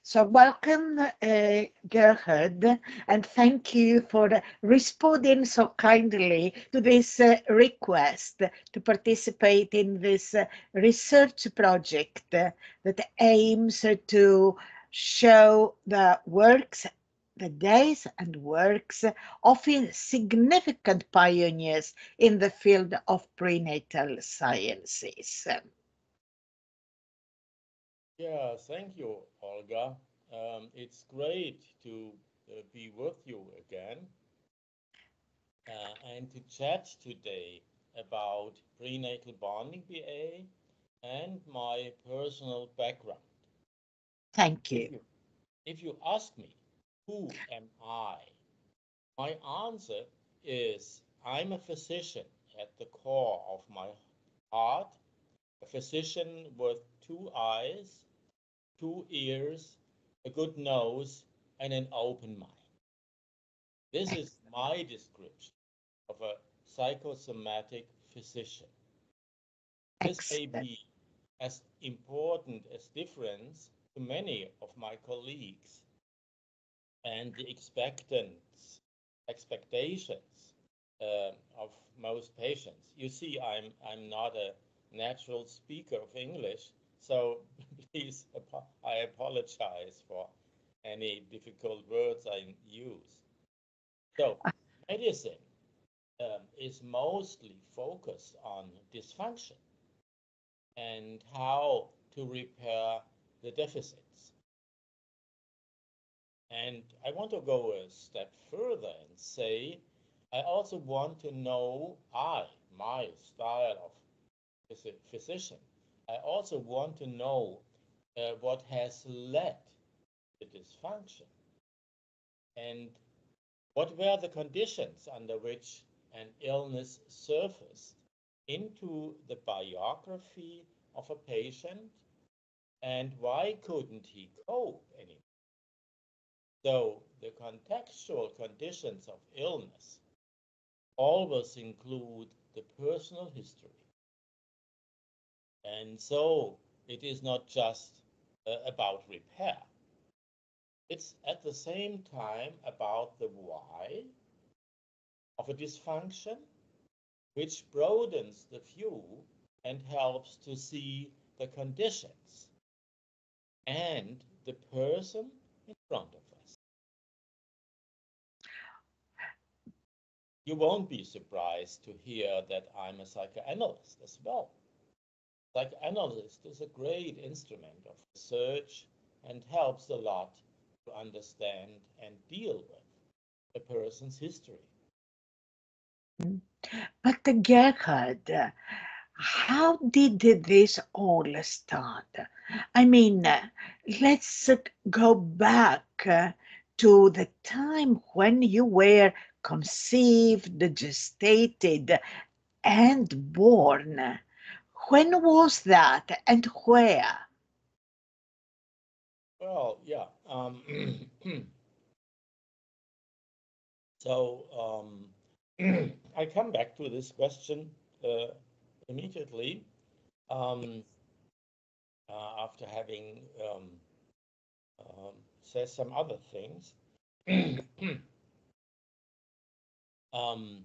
So welcome, Gerhard, and thank you for responding so kindly to this request to participate in this research project that aims to show the days and works of significant pioneers in the field of prenatal sciences. Yeah, thank you, Olga. It's great to be with you again and to chat today about prenatal bonding BA and my personal background. Thank If you. you if you ask me, who am I? My answer is I'm a physician at the core of my heart, a physician with two eyes, two ears, a good nose, and an open mind. This is my description of a psychosomatic physician. This may Excellent. be as important as difference to many of my colleagues and the expectations of most patients. You see, I'm not a natural speaker of English, so please, I apologize for any difficult words I use. So, medicine is mostly focused on dysfunction and how to repair the deficits. And I want to go a step further and say, I also want to know my style of physician. I also want to know what has led to dysfunction and what were the conditions under which an illness surfaced into the biography of a patient and why couldn't he cope anymore? So the contextual conditions of illness always include the personal history. And so it is not just about repair. It's at the same time about the why of a dysfunction, which broadens the view and helps to see the conditions and the person in front of us. You won't be surprised to hear that I'm a psychoanalyst as well. Psychoanalyst is a great instrument of research and helps a lot to understand and deal with a person's history. But Gerhard, how did this all start? I mean, let's go back to the time when you were conceived, gestated, and born. When was that and where? Well, yeah. So I come back to this question uh, immediately um, after having said some other things. um,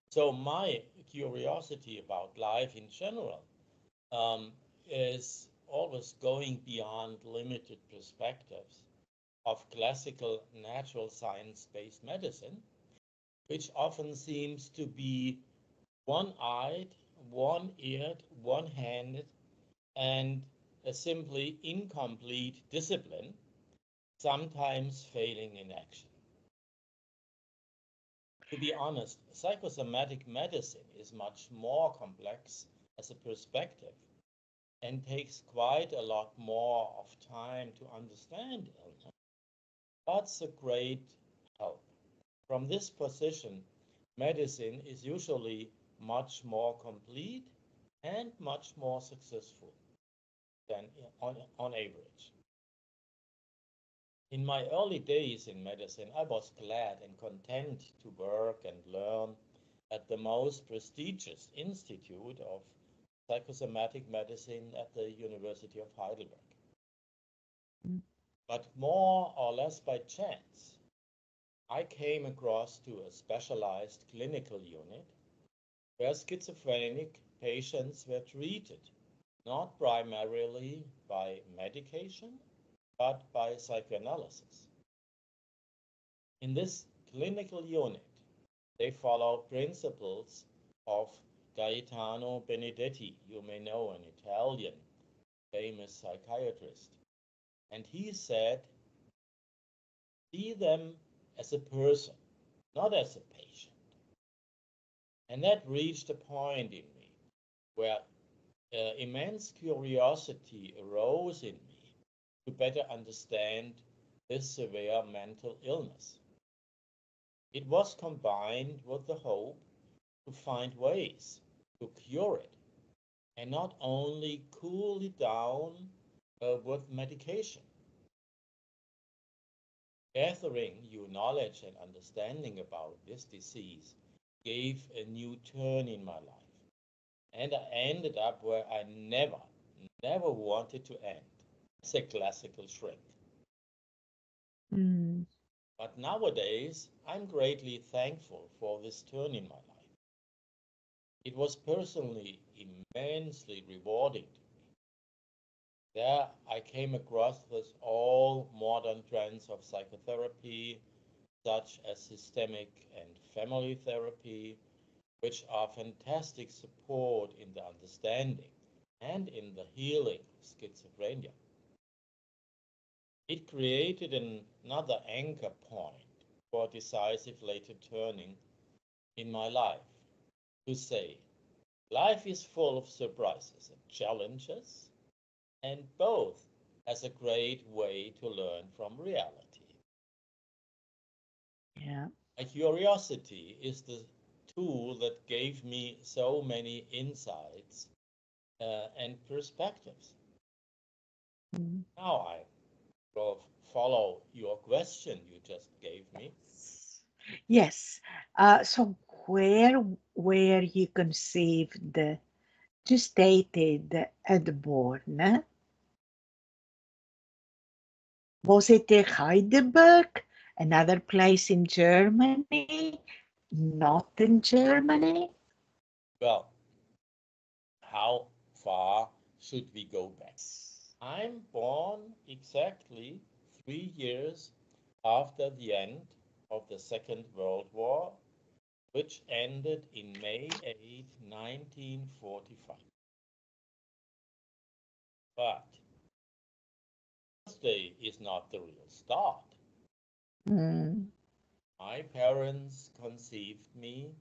so my curiosity about life in general um, is always going beyond limited perspectives of classical natural science-based medicine, which often seems to be one-eyed, one-eared, one-handed, and a simply incomplete discipline, sometimes failing in action. To be honest, psychosomatic medicine is much more complex as a perspective and takes quite a lot more of time to understand illness. That's a great help. From this position, medicine is usually much more complete and much more successful than on average. In my early days in medicine, I was glad and content to work and learn at the most prestigious institute of psychosomatic medicine at the University of Heidelberg. But more or less by chance, I came across to a specialized clinical unit where schizophrenic patients were treated not primarily by medication, but by psychoanalysis. In this clinical unit, they follow principles of Gaetano Benedetti, you may know, an Italian famous psychiatrist. And he said, see them as a person, not as a patient. And that reached a point in me where immense curiosity arose in me to better understand this severe mental illness. It was combined with the hope to find ways to cure it and not only cool it down with medication. Gathering new knowledge and understanding about this disease gave a new turn in my life, and I ended up where I never wanted to end, as a classical shrink. Mm. But nowadays, I'm greatly thankful for this turn in my life. It was personally immensely rewarding to me. There, I came across with all modern trends of psychotherapy, such as systemic and family therapy, which are fantastic support in the understanding and in the healing of schizophrenia. It created another anchor point for decisive later turning in my life to say, life is full of surprises and challenges, and both has a great way to learn from reality. Yeah. My curiosity is the tool that gave me so many insights and perspectives. Mm. Now I will follow your question you just gave me. Yes. So where were you conceived, gestated, and born? Was it Heidelberg, another place in Germany, not in Germany? Well, how far should we go back? I'm born exactly 3 years after the end of the Second World War, which ended in May 8, 1945. But birthday is not the real start. Mm. My parents conceived me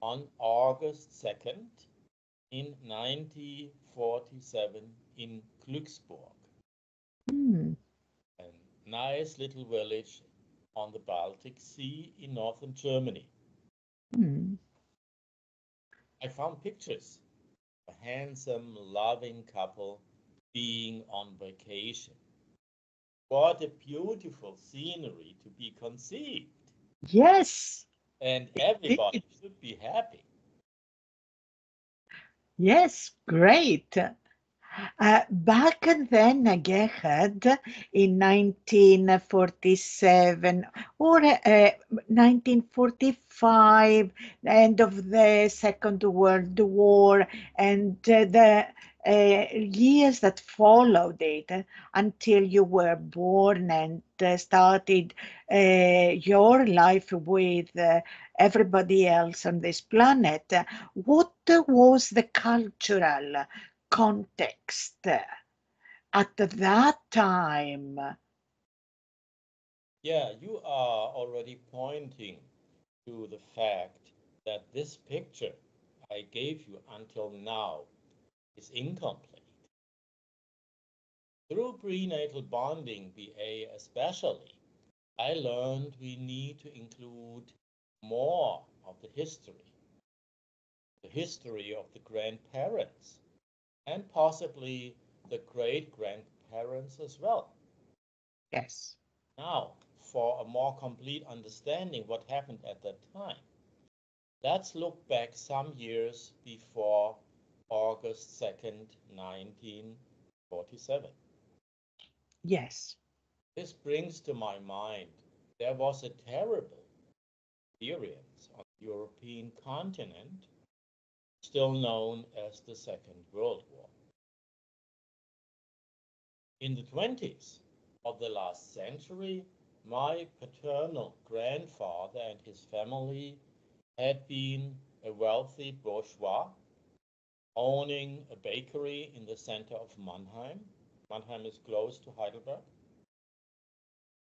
on August 2nd in 1947 in Glücksburg, Mm. a nice little village on the Baltic Sea in northern Germany. Mm. I found pictures of a handsome, loving couple being on vacation. What a beautiful scenery to be conceived! Yes, And indeed. everybody should be happy. Yes, great. Back then, Gerhard, in 1947 or 1945, end of the Second World War, and the years that followed it until you were born and started your life with everybody else on this planet. What was the cultural context at that time? Yeah, you are already pointing to the fact that this picture I gave you until now is incomplete. Through prenatal bonding, BA especially, I learned we need to include more of the history of the grandparents, and possibly the great grandparents as well. Yes. Now, for a more complete understanding what happened at that time, let's look back some years before August 2nd, 1947. Yes. This brings to my mind there was a terrible experience on the European continent, still known as the Second World War. In the 20s of the last century, my paternal grandfather and his family had been a wealthy bourgeois owning a bakery in the center of Mannheim. Mannheim is close to Heidelberg,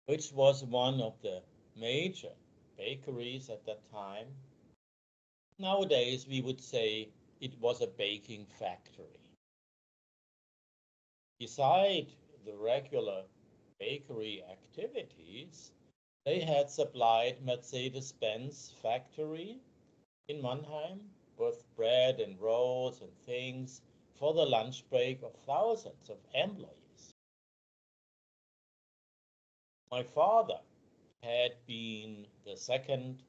which was one of the major bakeries at that time. Nowadays, we would say it was a baking factory. Beside the regular bakery activities, they had supplied Mercedes-Benz factory in Mannheim with bread and rolls and things for the lunch break of thousands of employees. My father had been the second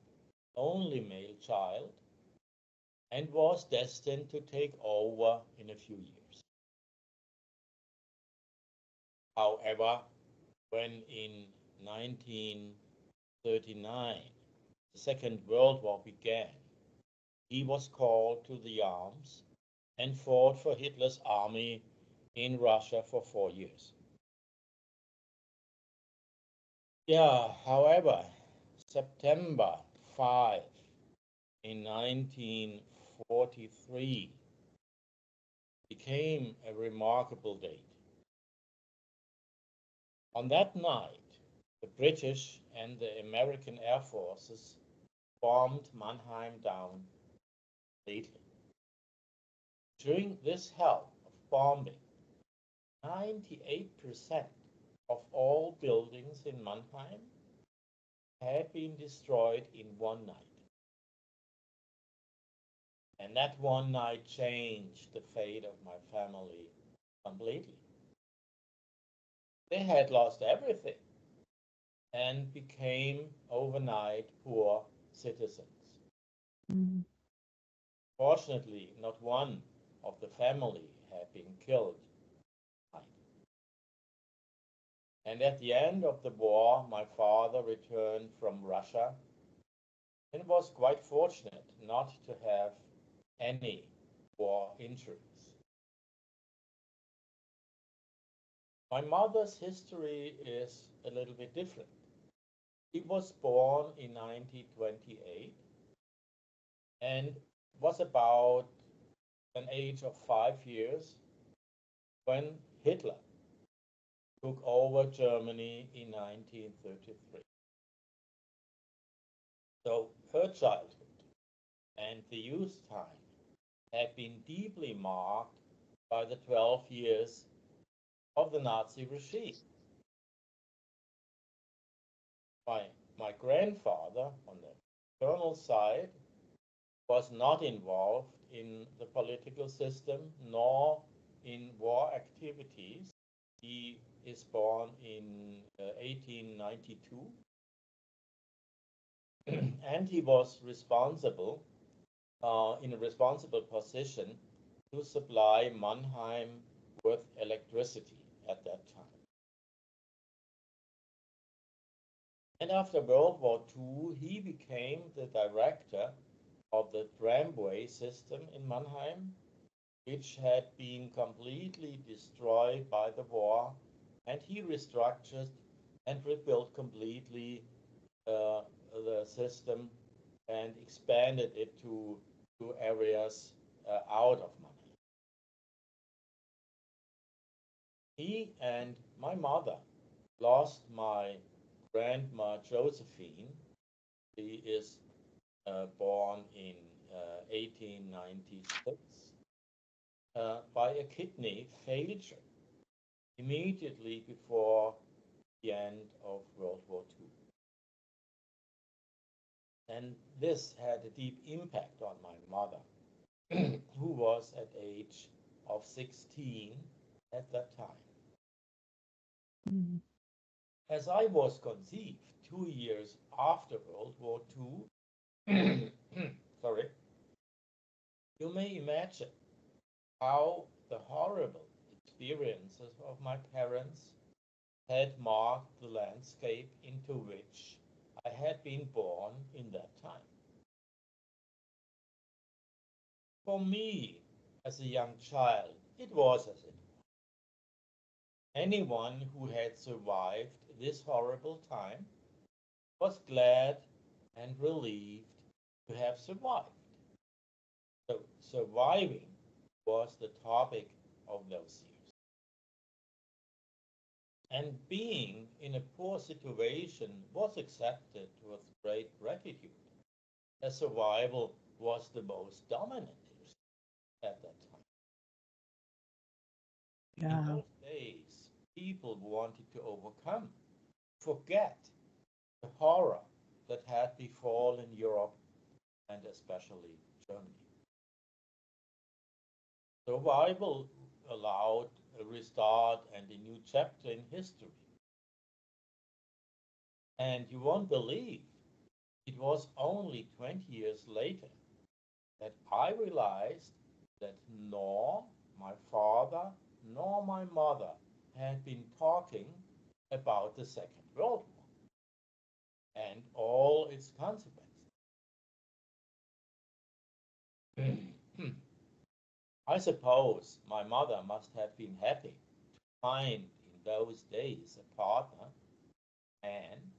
only male child and was destined to take over in a few years. However, when in 1939 the Second World War began, he was called to the arms and fought for Hitler's army in Russia for 4 years. However, September 5 in 1943 became a remarkable date. On that night, the British and the American Air Forces bombed Mannheim down completely. During this hell of bombing, 98% of all buildings in Mannheim had been destroyed in one night. And that one night changed the fate of my family completely. They had lost everything and became overnight poor citizens. Mm. Fortunately, not one of the family had been killed. And at the end of the war, my father returned from Russia and was quite fortunate not to have any war injuries. My mother's history is a little bit different. She was born in 1928 and was about an age of 5 years when Hitler took over Germany in 1933. So her childhood and the youth time had been deeply marked by the 12 years of the Nazi regime. My grandfather, on the paternal side, was not involved in the political system nor in war activities. He is born in 1892 and he was responsible, in a responsible position to supply Mannheim with electricity at that time. And after World War II, he became the director of the tramway system in Mannheim, which had been completely destroyed by the war, and he restructured and rebuilt completely the system and expanded it to areas out of Mannheim. He and my mother lost my grandma Josephine. She is born in 1896 by a kidney failure immediately before the end of World War II. And this had a deep impact on my mother, who was at age of 16 at that time. Mm. As I was conceived 2 years after World War II, sorry, you may imagine how the horrible experiences of my parents had marked the landscape into which I had been born in that time. For me, as a young child, it was as it was. Anyone who had survived this horrible time was glad and relieved to have survived. So surviving was the topic of those years. And being in a poor situation was accepted with great gratitude, as survival was the most dominant issue at that time. In Yeah. those days, people wanted to overcome, forget the horror that had befallen Europe and especially Germany. Survival allowed a restart and a new chapter in history. And you won't believe it was only 20 years later that I realized that nor my father nor my mother had been talking about the Second World War and all its consequences. I suppose my mother must have been happy to find in those days a partner and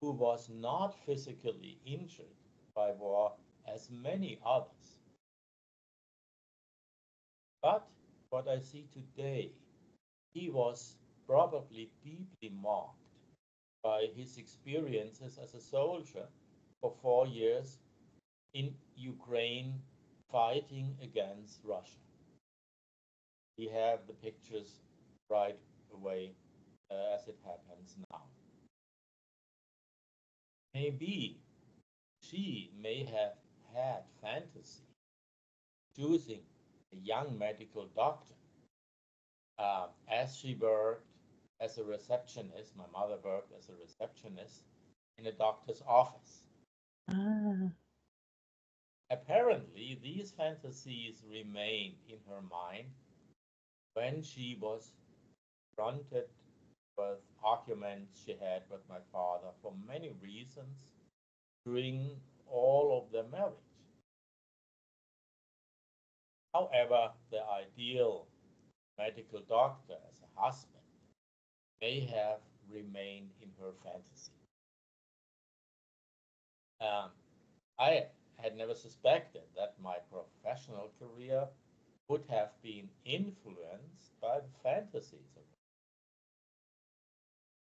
who was not physically injured by war as many others. But what I see today, he was probably deeply marked by his experiences as a soldier for 4 years in Ukraine fighting against Russia. We have the pictures right away as it happens now. Maybe she may have had fantasy choosing a young medical doctor as she worked as a receptionist. My mother worked as a receptionist in a doctor's office. Ah. Apparently, these fantasies remained in her mind when she was confronted with arguments she had with my father for many reasons during all of their marriage. However, the ideal medical doctor as a husband may have remained in her fantasy. Um, I had never suspected that my professional career would have been influenced by the fantasies of it.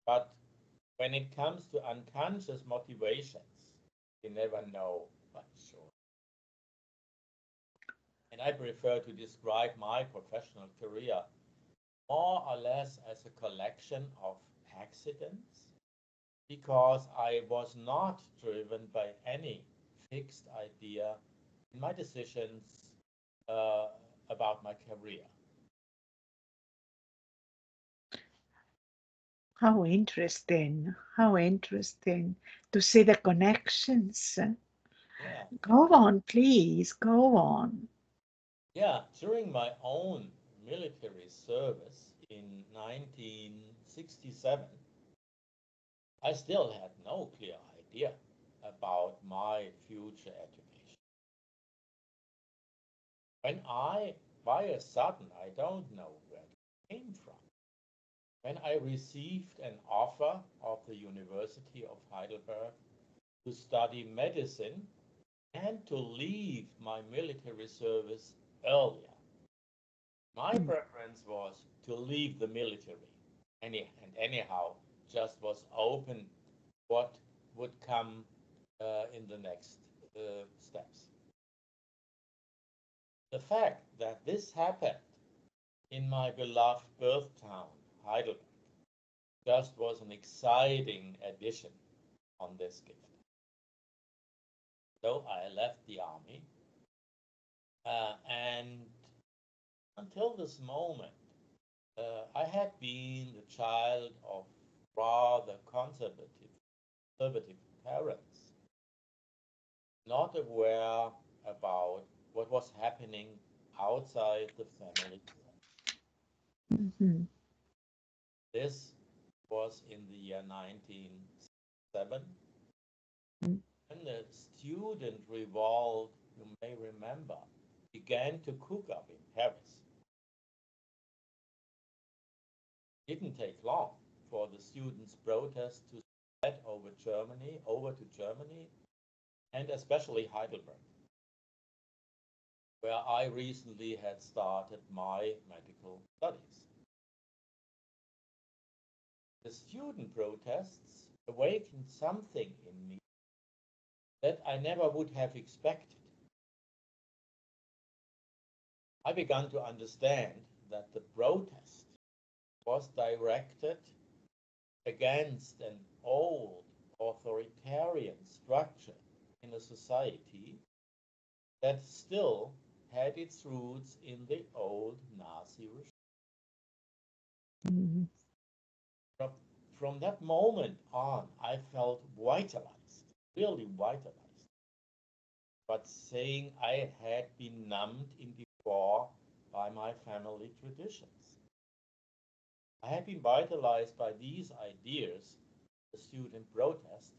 But when it comes to unconscious motivations, you never know for sure. And I prefer to describe my professional career more or less as a collection of accidents because I was not driven by any fixed idea in my decisions uh, about my career. How interesting. How interesting to see the connections. Yeah, Go on, please. Go on. yeah. During my own military service in 1967, I still had no clear idea about my future education. When by a sudden, I don't know where it came from, when I received an offer of the University of Heidelberg to study medicine and to leave my military service earlier. My Mm. preference was to leave the military. Anyhow, just was open what would come in the next steps. The fact that this happened in my beloved birth town, Heidelberg, just was an exciting addition on this gift. So I left the army, and until this moment, I had been the child of rather conservative parents, not aware about what was happening outside the family. Mhm. This was in the year 1907, Mm. when the student revolt, you may remember, began to cook up in Paris. It didn't take long for the students' protest to spread over to Germany, and especially Heidelberg, where I recently had started my medical studies. The student protests awakened something in me that I never would have expected. I began to understand that the protest was directed against an old authoritarian structure in a society that still had its roots in the old Nazi regime. Mm. From, from that moment on, I felt vitalized, really vitalized, but saying I had been numbed in before by my family traditions. I had been vitalized by these ideas, the student protest,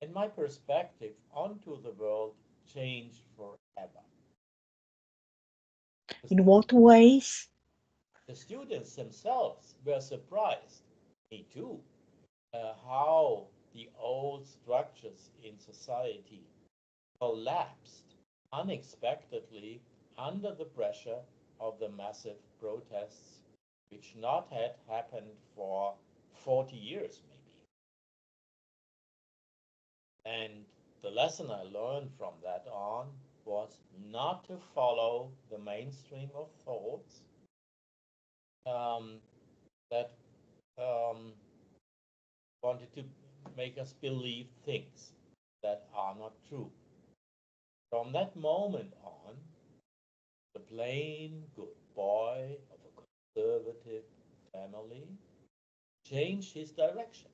and my perspective onto the world changed forever. In what ways? The students themselves were surprised, me too, how the old structures in society collapsed unexpectedly under the pressure of the massive protests, which not had happened for 40 years maybe. And the lesson I learned from that on was not to follow the mainstream of thoughts um, that um, wanted to make us believe things that are not true. From that moment on, the plain good boy of a conservative family changed his direction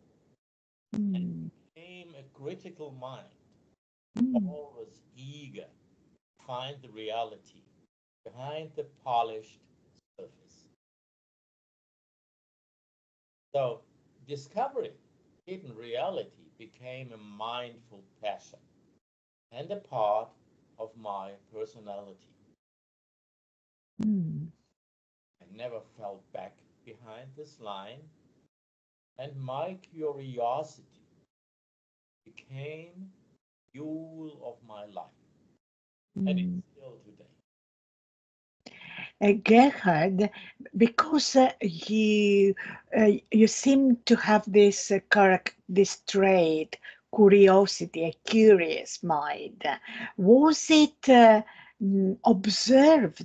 and Mm. became a critical mind, Mm. always eager to find the reality behind the polished surface. So, discovering hidden reality became a mindful passion and a part of my personality. Mm. I never fell back behind this line, and my curiosity became fuel of my life, and it's Mm. still today. Gerhard, because you seem to have this this trait, curiosity, a curious mind. Was it observed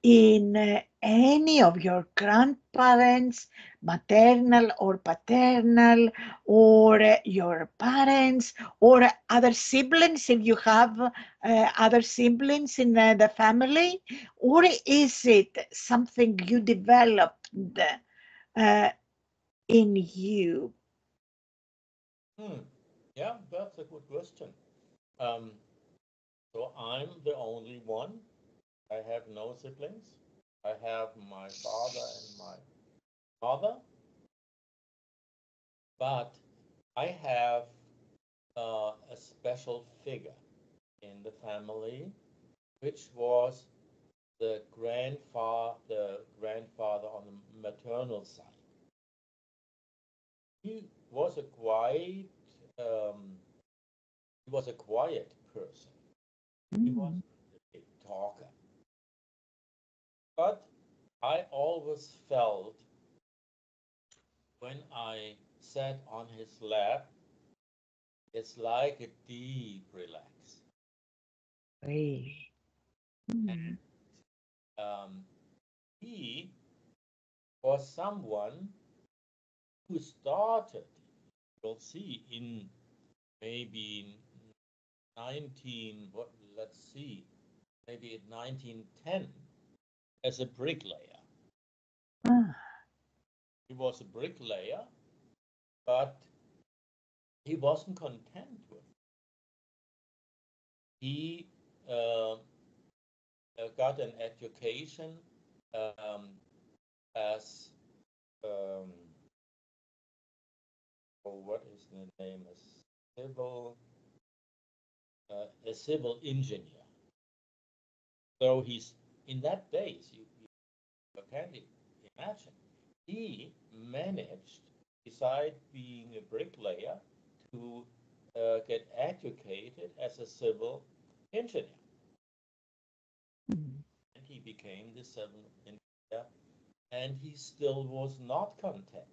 in any of your grandparents, maternal or paternal, or your parents, or other siblings, if you have other siblings in the family? Or is it something you developed uh, in you? Hmm. Yeah, that's a good question. Um, so I'm the only one. I have no siblings. I have my father and my mother, but I have a special figure in the family, which was the grandfather on the maternal side. He was a quiet, um, he was a quiet person. He Mm. wasn't a big talker, but I always felt when I sat on his lap, it's like a deep relax. Really? Mm. Um, he was someone who started, you'll see, in maybe 19, what, let's see, maybe in 1910 as a bricklayer. Ah. He was a bricklayer, but he wasn't content with it. He uh, got an education um, as um, or what is the name? A civil engineer. So he's in that days, you can't imagine. He managed, beside being a bricklayer, to get educated as a civil engineer. And he became the civil engineer, and he still was not content.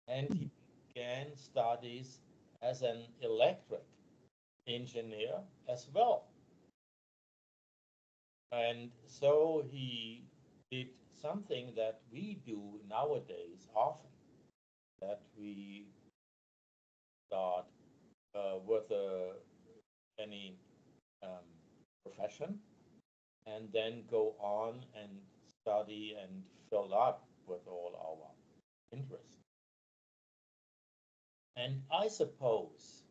And he began studies as an electric engineer as well. And so he did something that we do nowadays often, that we start with any um, profession and then go on and study and fill up with all our interests. And I suppose,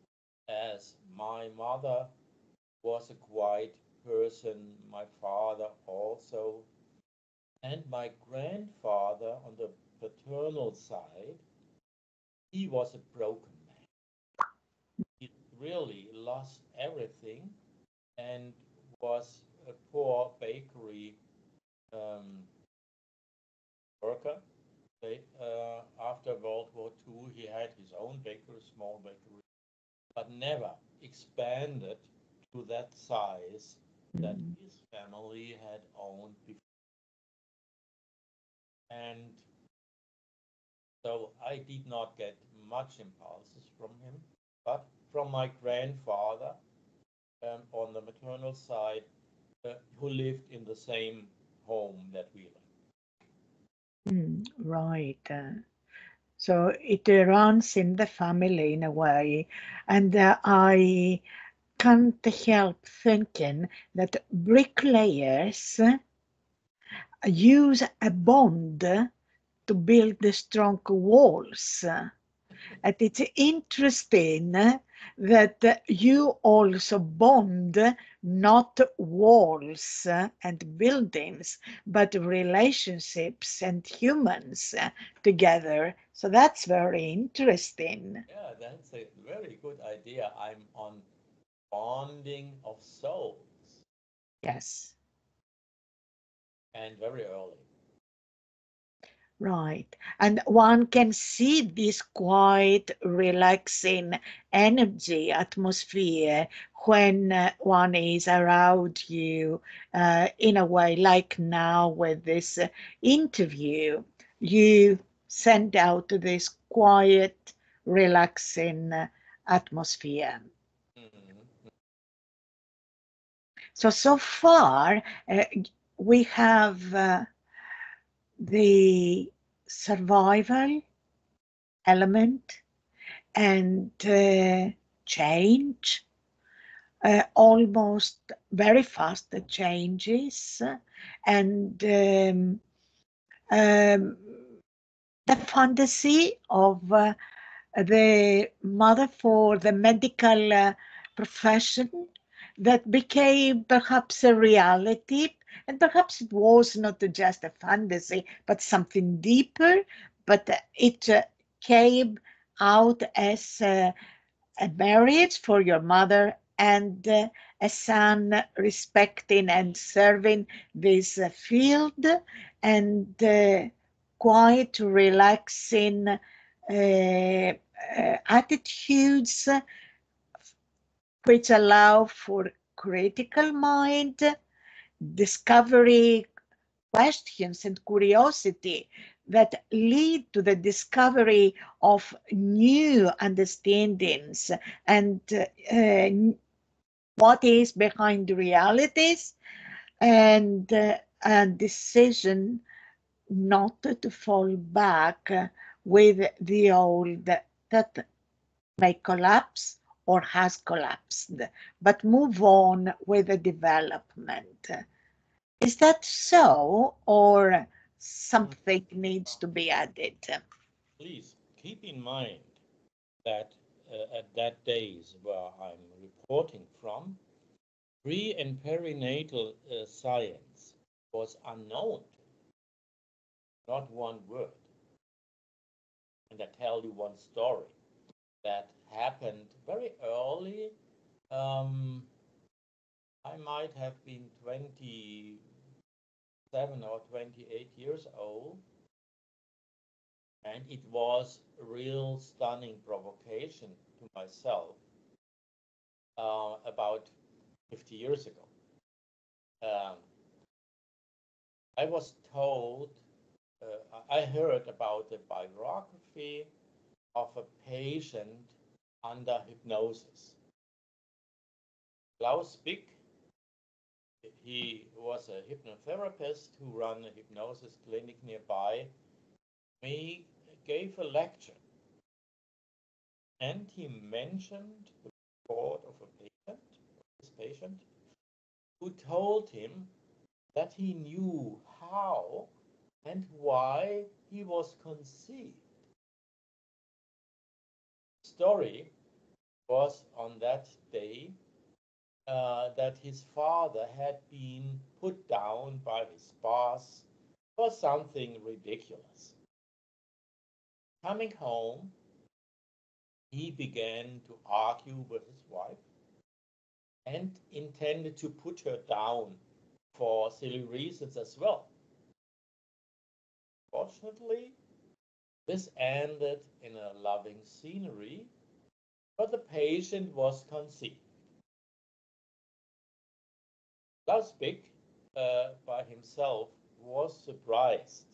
as my mother was a quiet person, my father also, and my grandfather on the paternal side, he was a broken man. He really lost everything and was a poor bakery um, worker. After World War II, he had his own bakery, small bakery, but never expanded to that size that his family had owned before. And so I did not get much impulses from him, but from my grandfather on the maternal side, who lived in the same home that we Mm, right. So it runs in the family in a way. And I can't help thinking that bricklayers use a bond to build the strong walls. And it's interesting that you also bond not walls and buildings, but relationships and humans together. So that's very interesting. Yeah, that's a very good idea. I'm on bonding of souls Yes. and very early. Right. And one can see this quite relaxing energy atmosphere when one is around you, in a way, like now with this interview. You send out this quiet, relaxing atmosphere. Mhm. So far, we have the survival element and change, almost very fast changes, and um, the fantasy of the mother for the medical profession that became perhaps a reality, and perhaps it was not just a fantasy but something deeper, but it came out as a marriage for your mother and a son respecting and serving this field, and quite relaxing attitudes which allow for critical mind, discovery, questions, and curiosity that lead to the discovery of new understandings and what is behind the realities, and a decision not to fall back with the old that may collapse or has collapsed, but move on with the development. Is that so, or something needs to be added? Please keep in mind that at that days where I'm reporting from, pre and perinatal science was unknown, not one word. And I tell you one story that happened very early. Um, I might have been 27 or 28 years old, and it was a real stunning provocation to myself about 50 years ago. Um, I was told, I heard about the biography of a patient under hypnosis. Klaus Bick, he was a hypnotherapist who ran a hypnosis clinic nearby. He gave a lecture and he mentioned the report of a patient, this patient, who told him that he knew how and why he was conceived. The story was on that day that his father had been put down by his boss for something ridiculous. Coming home, he began to argue with his wife and intended to put her down for silly reasons as well. Fortunately, this ended in a loving scenery, but the patient was conceived. Lustig, by himself, was surprised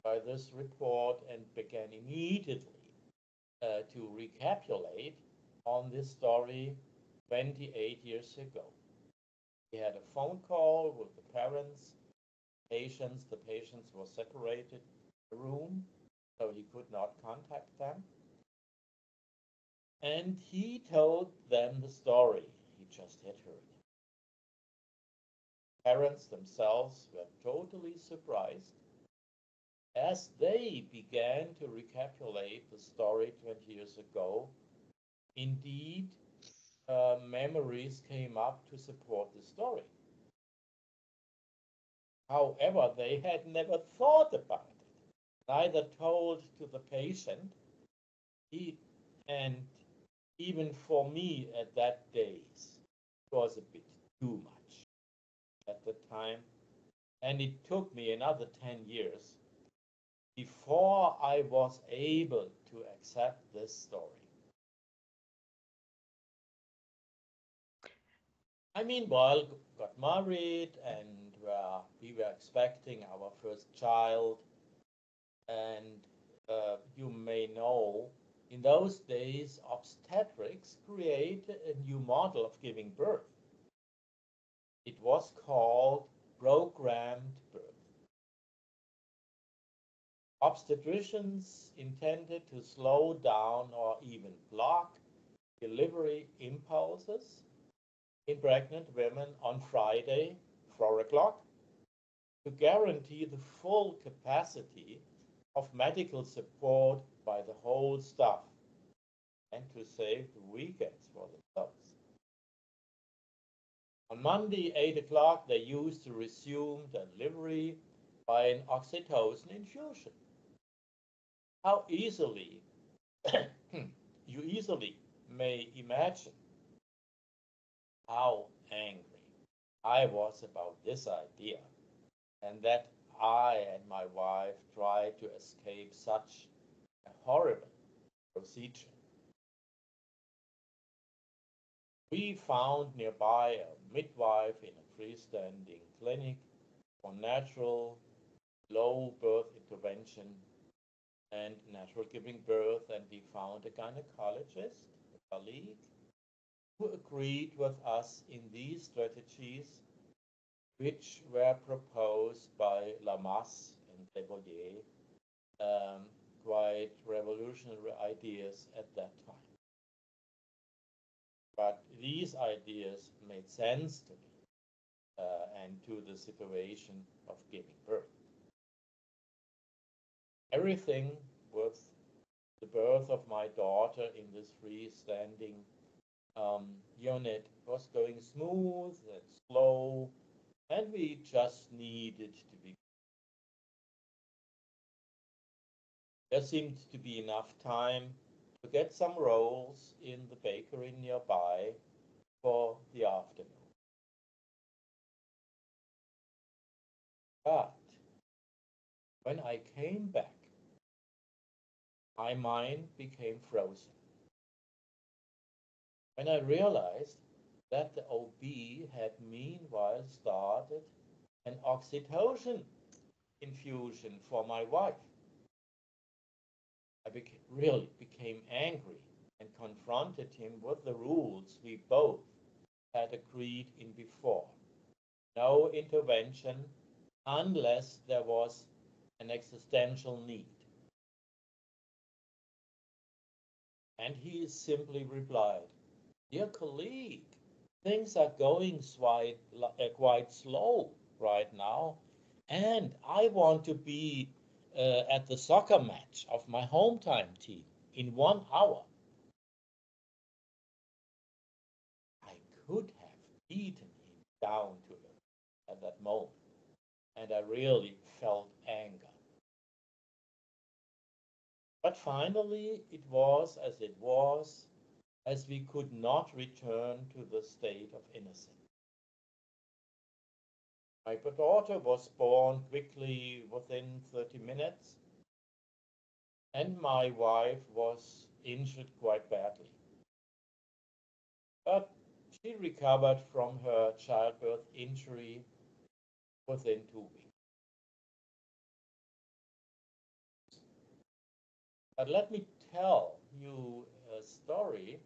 by this report and began immediately to recapitulate on this story 28 years ago. He had a phone call with the parents, patients. The patients were separated in a room, so he could not contact them. And he told them the story he just had heard. Parents themselves were totally surprised as they began to recapitulate the story 20 years ago. Indeed, memories came up to support the story. However, they had never thought about it, neither told to the patient, and even for me at that days, it was a bit too much at the time. And it took me another 10 years before I was able to accept this story. I meanwhile got married and we were expecting our first child. And you may know, in those days, obstetrics created a new model of giving birth. It was called programmed birth. Obstetricians intended to slow down or even block delivery impulses in pregnant women on Friday, 4 o'clock, to guarantee the full capacity of medical support by the whole staff and to save the weekends for themselves. On Monday, 8 o'clock, they used to resume delivery by an oxytocin infusion. How easily, you easily may imagine how angry I was about this idea, and that I and my wife tried to escape such a horrible procedure. We found nearby a midwife in a freestanding clinic for natural, low birth intervention and natural giving birth, and we found a gynecologist, a colleague, who agreed with us in these strategies, which were proposed by Lamas and Lebollier, quite revolutionary ideas at that time. But these ideas made sense to me and to the situation of giving birth. Everything with the birth of my daughter in this freestanding unit was going smooth and slow, and we just needed to be. There seemed to be enough time to get some rolls in the bakery nearby for the afternoon. But when I came back, my mind became frozen. When I realized that the OB had meanwhile started an oxytocin infusion for my wife, I really became angry and confronted him with the rules we both had agreed in before. No intervention unless there was an existential need. And he simply replied, "Dear colleague, things are going quite slow right now, and I want to be at the soccer match of my hometown team in 1 hour." I could have beaten him down to earth at that moment, and I really felt anger. But finally, it was as it was, as we could not return to the state of innocence. My daughter was born quickly within 30 minutes, and my wife was injured quite badly. But she recovered from her childbirth injury within 2 weeks. But let me tell you a story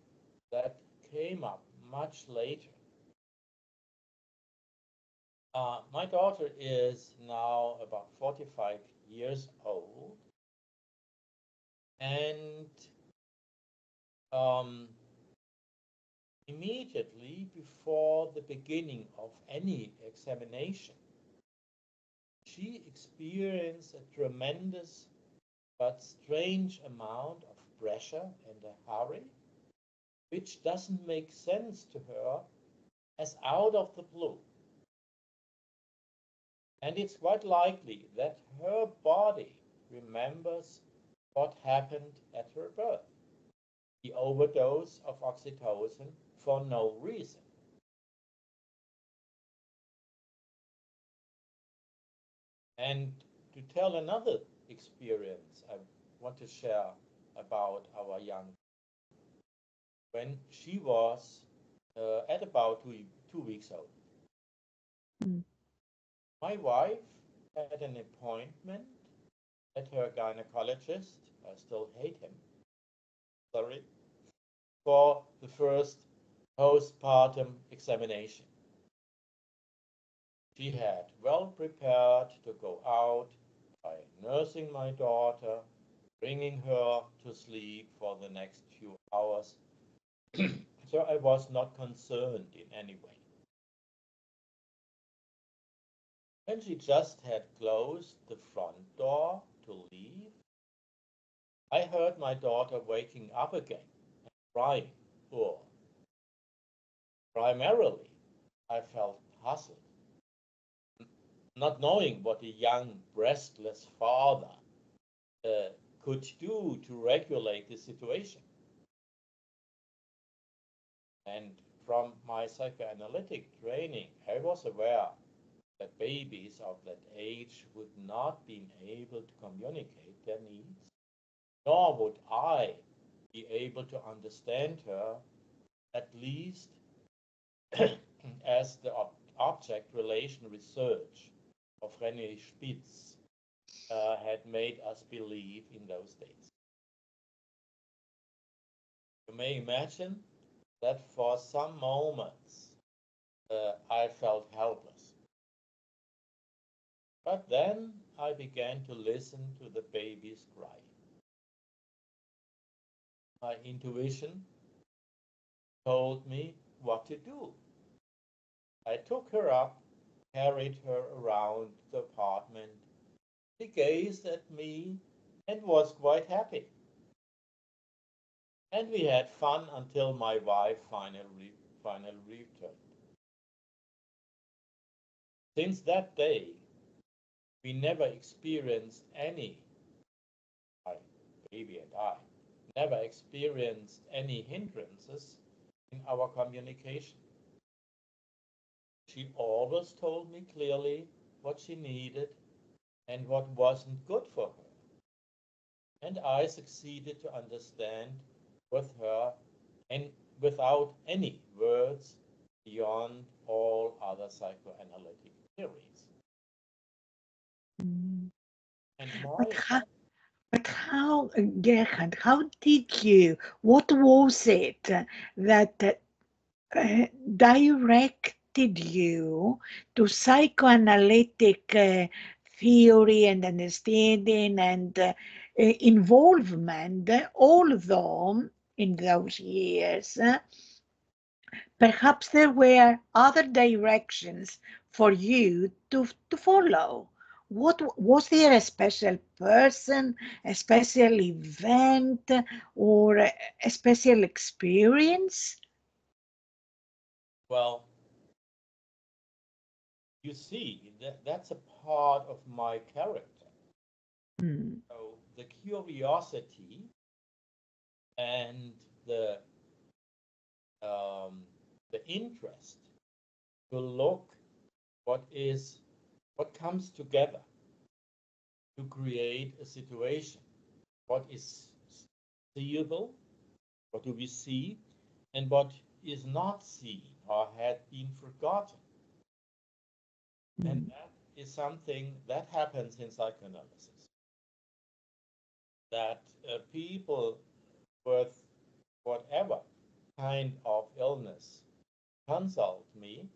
that came up much later. My daughter is now about 45 years old, and um, immediately before the beginning of any examination, she experienced a tremendous but strange amount of pressure and a hurry, which doesn't make sense to her, as out of the blue. And it's quite likely that her body remembers what happened at her birth, the overdose of oxytocin for no reason. And to tell another experience I want to share about our young, when she was at about 2 weeks old. Mm. My wife had an appointment at her gynecologist. I still hate him, sorry, for the first postpartum examination. She had well prepared to go out by nursing my daughter, bringing her to sleep for the next few hours. So I was not concerned in any way. When she just had closed the front door to leave, I heard my daughter waking up again and crying. Or primarily, I felt puzzled, not knowing what a young, breastless father uh, could do to regulate the situation. And from my psychoanalytic training, I was aware that babies of that age would not be able to communicate their needs, nor would I be able to understand her, at least as the object relation research of René Spitz had made us believe in those days. You may imagine that for some moments I felt helpless. But then I began to listen to the baby's cry. My intuition told me what to do. I took her up, carried her around the apartment. She gazed at me and was quite happy. And we had fun until my wife finally returned. Since that day, we never experienced any cry baby and I, never experienced any hindrances in our communication. She always told me clearly what she needed and what wasn't good for her. And I succeeded to understand with her and without any words beyond all other psychoanalytic theories. Mm. And But my how, Gerhard, how did you, what was it that directed you to psychoanalytic theory and understanding and involvement, although in those years, perhaps there were other directions for you to follow. What was there a special person, a special event, or a special experience? well, you see, that's a part of my character. Hmm. So the curiosity and the um, the interest to look what is what comes together to create a situation, what is seeable, what do we see, and what is not seen or had been forgotten. And Hmm. that is something that happens in psychoanalysis. That people with whatever kind of illness consult me,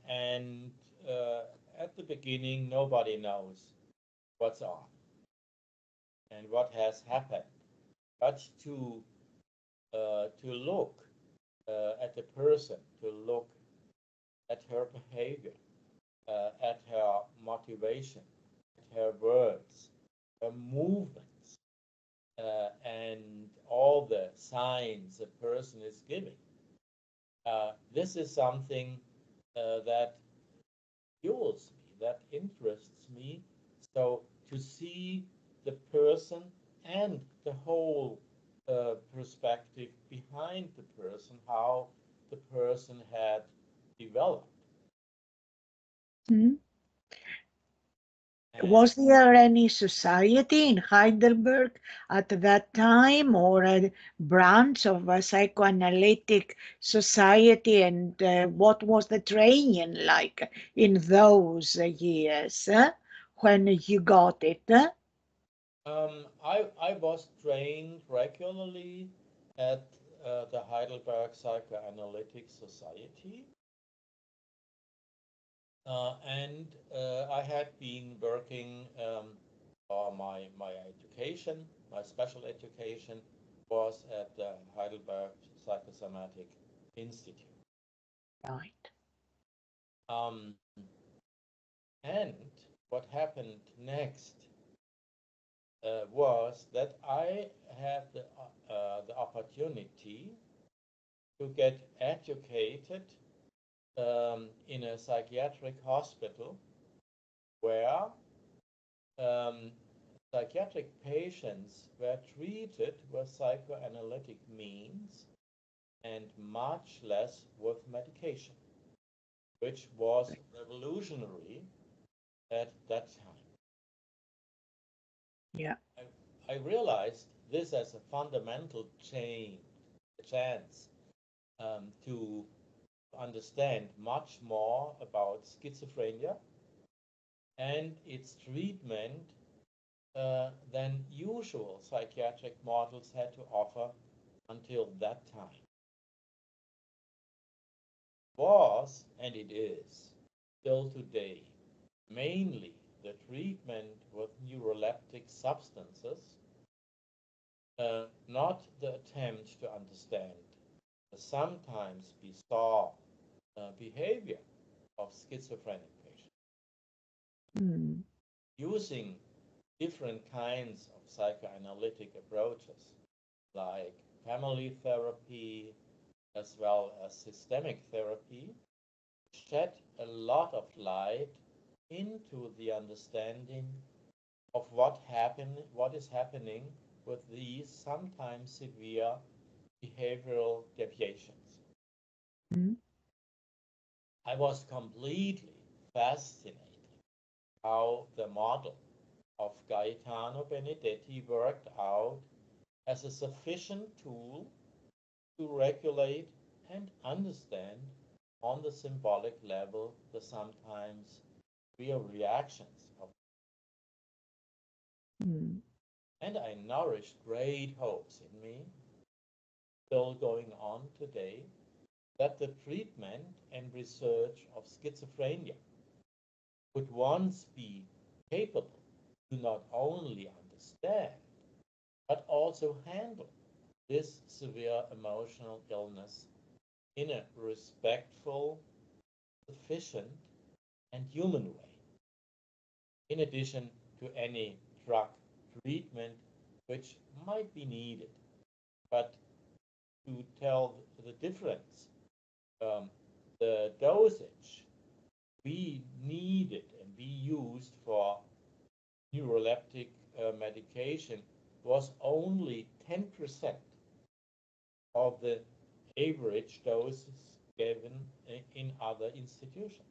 and at the beginning, nobody knows what's on and what has happened. But to look at the person, to look at her behavior, at her motivation, at her words, her movements, and all the signs a person is giving. This is something that fuels me, that interests me. So to see the person and the whole perspective behind the person, how the person had developed. Hmm. And Was there any society in Heidelberg at that time or a branch of a psychoanalytic society? And what was the training like in those years when you got it? I was trained regularly at the Heidelberg Psychoanalytic Society. And I had been working or my education, my special education was at the Heidelberg Psychosomatic Institute. Right. Um, and what happened next was that I had the opportunity to get educated in a psychiatric hospital where um, psychiatric patients were treated with psychoanalytic means and much less with medication, which was revolutionary at that time. Yeah. I realized this as a fundamental chance to understand much more about schizophrenia and its treatment than usual psychiatric models had to offer until that time. Was, and it is, still today, mainly the treatment with neuroleptic substances, not the attempt to understand the sometimes bizarre behavior of schizophrenic patients, Mm. using different kinds of psychoanalytic approaches like family therapy as well as systemic therapy shed a lot of light into the understanding of what is happening with these sometimes severe behavioral deviations. Mm. I was completely fascinated how the model of Gaetano Benedetti worked out as a sufficient tool to regulate and understand on the symbolic level the sometimes real reactions of, Mm. and I nourished great hopes in me, still going on today, that the treatment and research of schizophrenia would once be capable to not only understand but also handle this severe emotional illness in a respectful, sufficient, and human way, in addition to any drug treatment which might be needed. But to tell the difference, um, the dosage we needed and we used for neuroleptic medication was only 10% of the average doses given in other institutions.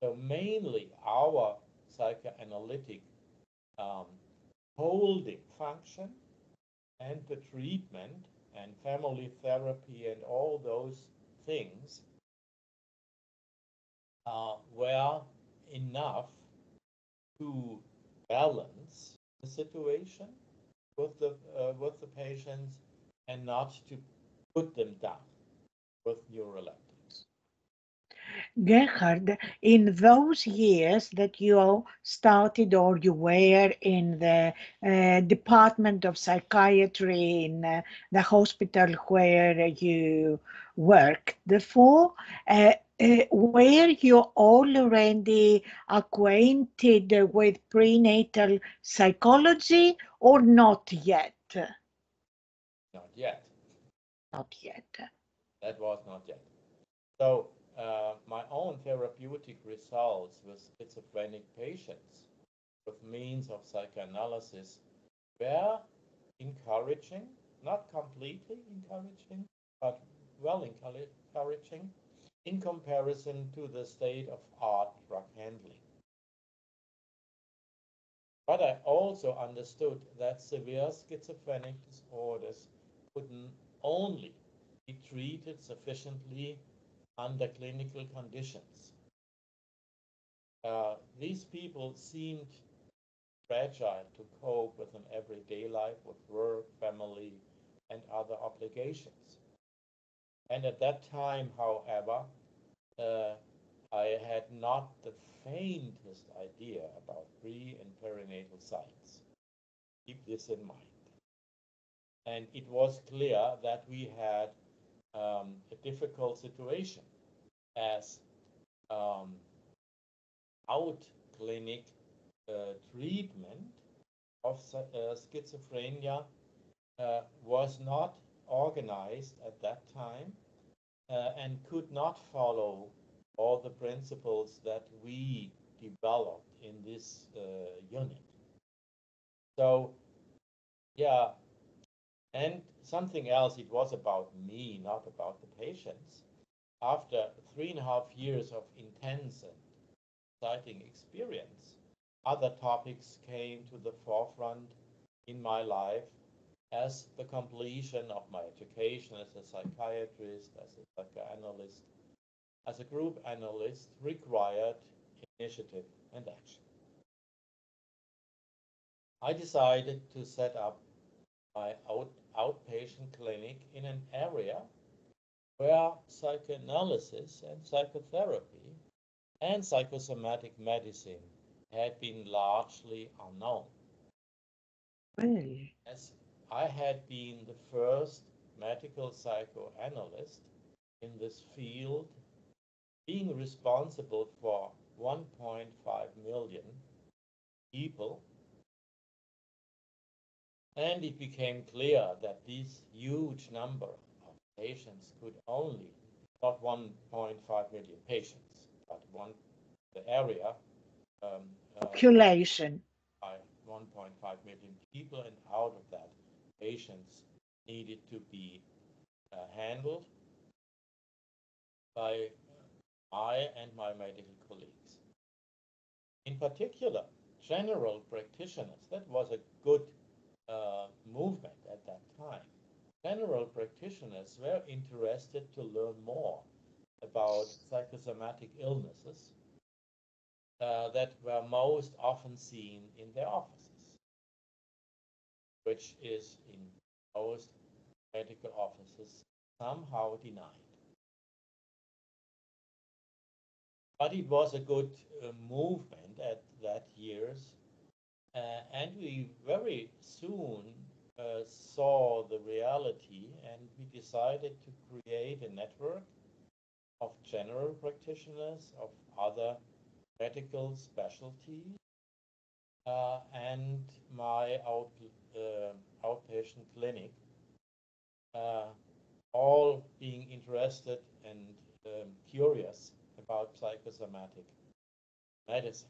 So mainly our psychoanalytic um, holding function and the treatment and family therapy and all those things were enough to balance the situation with the patients and not to put them down with neuroleptics. Gerhard, in those years that you started or you were in the Department of Psychiatry in the hospital where you worked for, were you already acquainted with prenatal psychology or not yet? Not yet. Not yet. That was not yet. So my own therapeutic results with schizophrenic patients with means of psychoanalysis were encouraging, not completely encouraging, but well encouraging in comparison to the state of art drug handling. But I also understood that severe schizophrenic disorders could only be treated sufficiently under clinical conditions. These people seemed fragile to cope with an everyday life with work, family, and other obligations. And at that time, however, uh, I had not the faintest idea about pre and perinatal science. Keep this in mind. And it was clear that we had a difficult situation as um, out clinic treatment of schizophrenia was not organized at that time and could not follow all the principles that we developed in this unit. So, yeah, and something else, it was about me, not about the patients. After 3.5 years of intense and exciting experience, other topics came to the forefront in my life as the completion of my education as a psychiatrist, as a psychoanalyst, as a group analyst required initiative and action. I decided to set up my outpatient clinic in an area where psychoanalysis and psychotherapy and psychosomatic medicine had been largely unknown. Well, As I had been the first medical psychoanalyst in this field, being responsible for 1.5 million people, and it became clear that this huge number of patients could only, not 1.5 million patients, but the area um, uh, population. 1.5 million people, and out of that, patients needed to be handled by I and my medical colleagues. In particular, general practitioners, that was a good movement at that time. General practitioners were interested to learn more about psychosomatic illnesses that were most often seen in their offices, which is in most medical offices somehow denied. But it was a good movement at that years, and we very soon saw the reality, and we decided to create a network of general practitioners, of other medical specialties, and my outpatient clinic, all being interested and curious about psychosomatic medicine.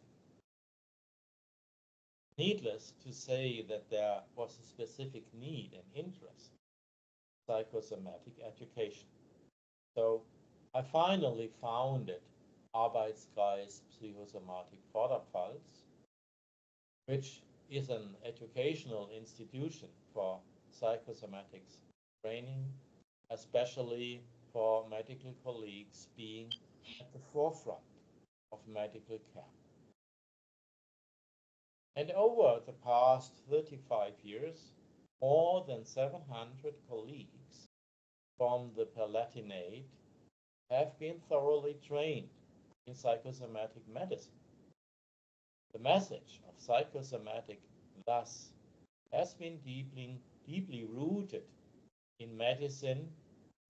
Needless to say that there was a specific need and interest in psychosomatic education. So I finally founded Arbeitskreis Psychosomatik Vorderpfalz, which is an educational institution for psychosomatics training, especially for medical colleagues being at the forefront of medical care. And over the past 35 years, more than 700 colleagues from the Palatinate have been thoroughly trained in psychosomatic medicine. The message of psychosomatic thus has been deeply rooted in medicine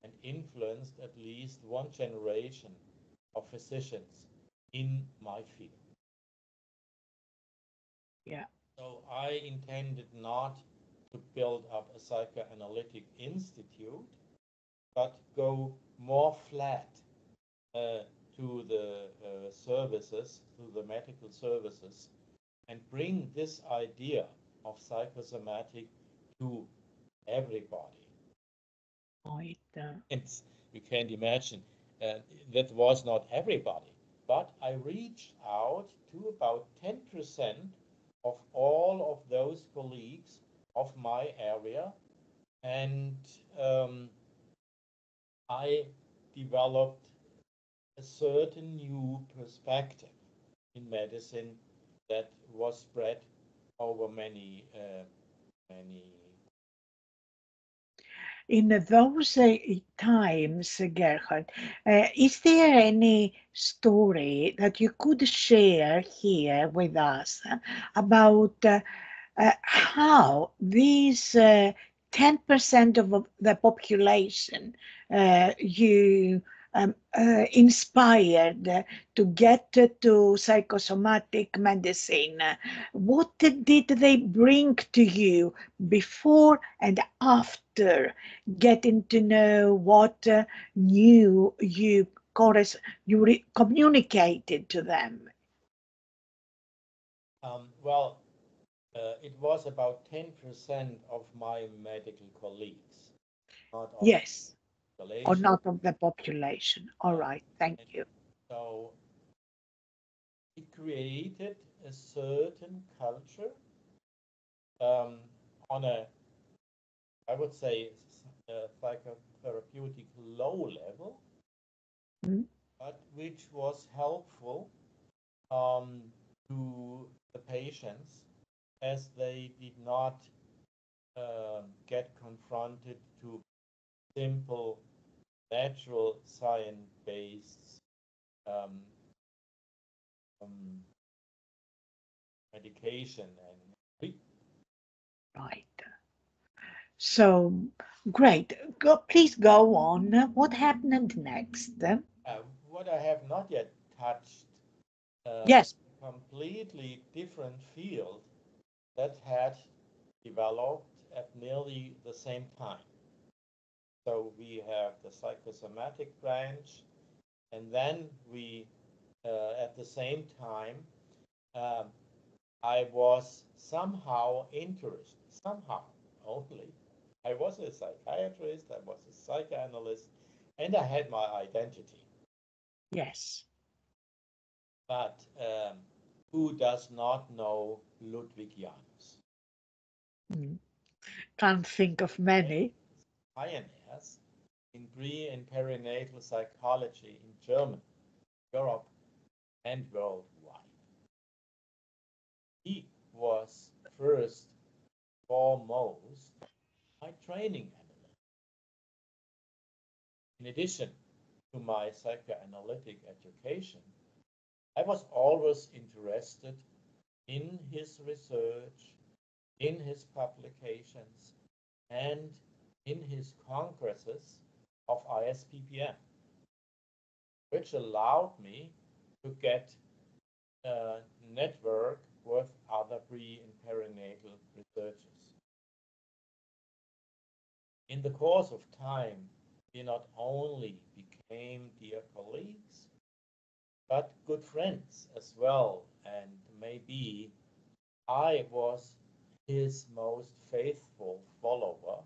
and influenced at least one generation of physicians in my field. Yeah. So I intended not to build up a psychoanalytic institute, but go more flat to the services, to the medical services, and bring this idea of psychosomatic to everybody. Right. It's, you can't imagine that was not everybody, but I reached out to about 10% of all of those colleagues of my area, and I developed a certain new perspective in medicine that was spread over many. In those times, Gerhard, is there any story that you could share here with us about how these 10% of the population you inspired to get to psychosomatic medicine? What did they bring to you before and after getting to know what new you communicated to them? Well, it was about 10% of my medical colleagues, not of Yes, the or population. not of the population. All Uh, right, thank and you. so it created a certain culture um, on a, I would say, psychotherapeutic low level, Mm. but which was helpful um, to the patients as they did not get confronted to simple natural science-based um, um, medication and Right. So great. Please go on. What happened next? what I have not yet touched Yes. completely different field that had developed at nearly the same time. So we have the psychosomatic branch, and then we, at the same time, um, I was somehow interested, somehow only. I was a psychiatrist, I was a psychoanalyst, and I had my identity. Yes. But who does not know Ludwigianus? Mm. Can't think of many. Pioneers in pre and perinatal psychology in Germany, Europe, and worldwide. He was first, foremost, my training analyst. In addition to my psychoanalytic education, I was always interested in his research, in his publications, and in his congresses of ISPPM, which allowed me to get a network with other pre and perinatal researchers. In the course of time, we not only became dear colleagues, but good friends as well. And maybe I was his most faithful follower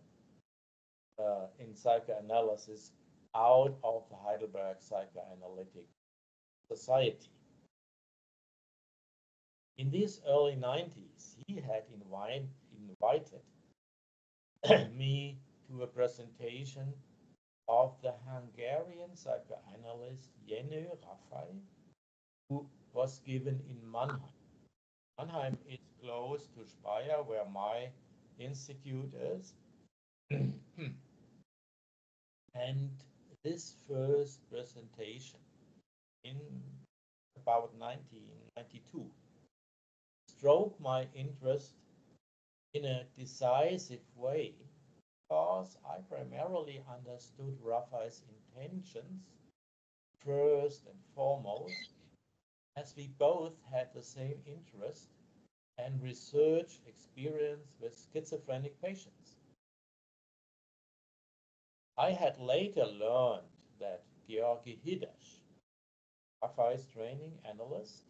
in psychoanalysis out of the Heidelberg Psychoanalytic Society. In these early 90s, he had invited me to a presentation of the Hungarian psychoanalyst Jenő Rafai, who was given in Mannheim. Mannheim is close to Speyer, where my institute is. And this first presentation in about 1992 stroked my interest in a decisive way because I primarily understood Raffai's intentions first and foremost, as we both had the same interest and research experience with schizophrenic patients. I had later learned that Georgi Hidash, Raffai's training analyst,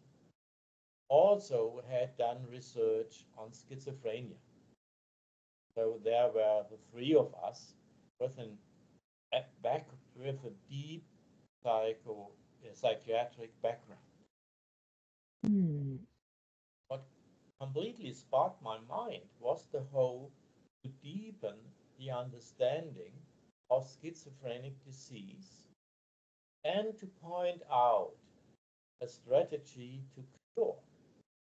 also had done research on schizophrenia. So there were the three of us with with a deep psychiatric background. Mm. What completely sparked my mind was the hope to deepen the understanding of schizophrenic disease and to point out a strategy to cure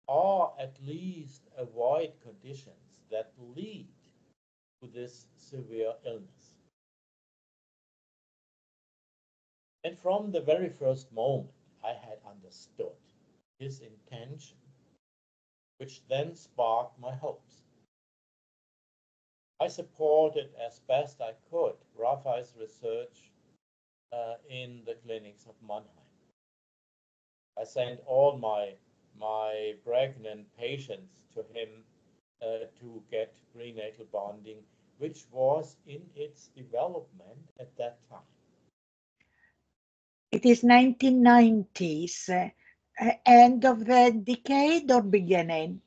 or at least avoid conditions that lead to this severe illness. And from the very first moment, I had understood his intention, which then sparked my hopes. I supported as best I could Raffai's research in the clinics of Mannheim. I sent all my pregnant patients to him to get prenatal bonding, which was in its development at that time. It is 1990s, end of the decade or beginning?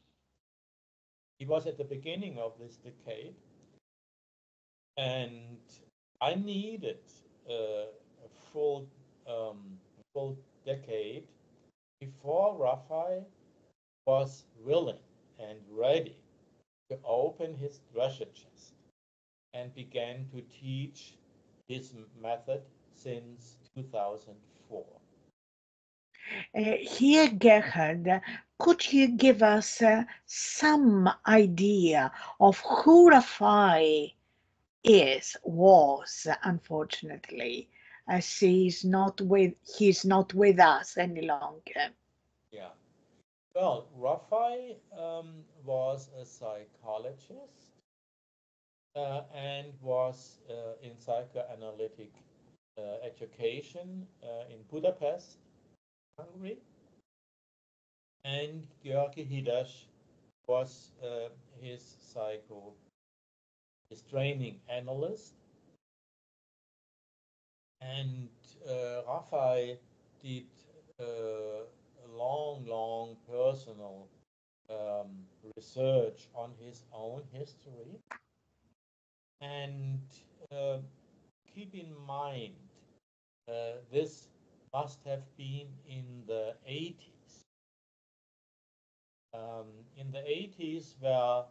He was at the beginning of this decade, and I needed a full decade before Raffai was willing and ready to open his treasure chest and began to teach his method since 2004. Here, Gerhard, could you give us some idea of who Rafai was, unfortunately, as he's not with us any longer. Yeah. Well, Raffai was a psychologist and was in psychoanalytic education in Budapest, Hungary. And Georgi Hidash was his training analyst. And Raffai did a long personal research on his own history. And uh, keep in mind, this must have been in the 80s. In the 80s, where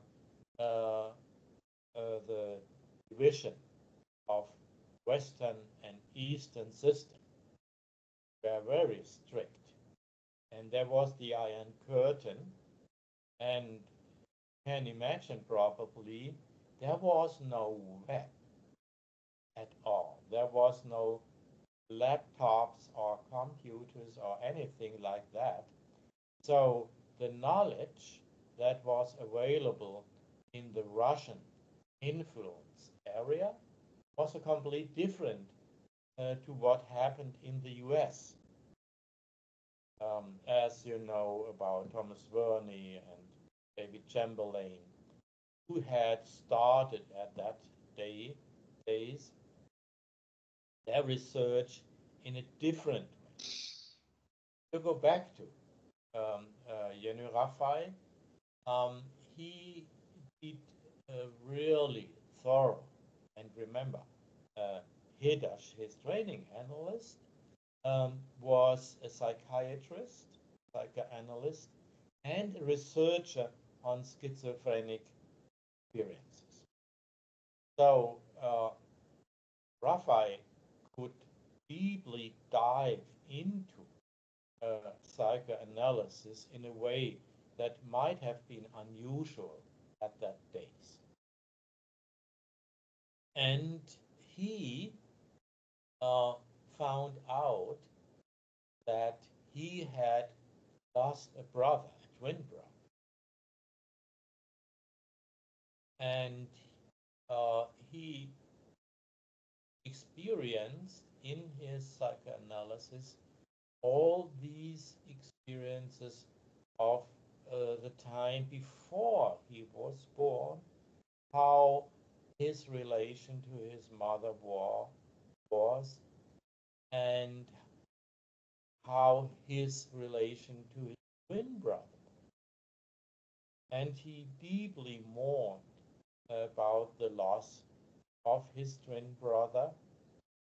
the division of Western and Eastern system were very strict. And there was the Iron Curtain, and can imagine probably there was no web at all. There was no laptops or computers or anything like that. So the knowledge that was available in the Russian influence area was a complete different to what happened in the US. As you know about Thomas Verney and David Chamberlain, who had started at that days their research in a different way. To go back to Jenny Raffay, he did really thorough, and remember, Hidash, his training analyst, was a psychiatrist, psychoanalyst, and a researcher on schizophrenic experiences. So Raffay could deeply dive into psychoanalysis in a way that might have been unusual at that days. And he found out that he had lost a brother, a twin brother. And he experienced in his psychoanalysis all these experiences of the time before he was born, how his relation to his mother was, and how his relation to his twin brother. And he deeply mourned about the loss of his twin brother,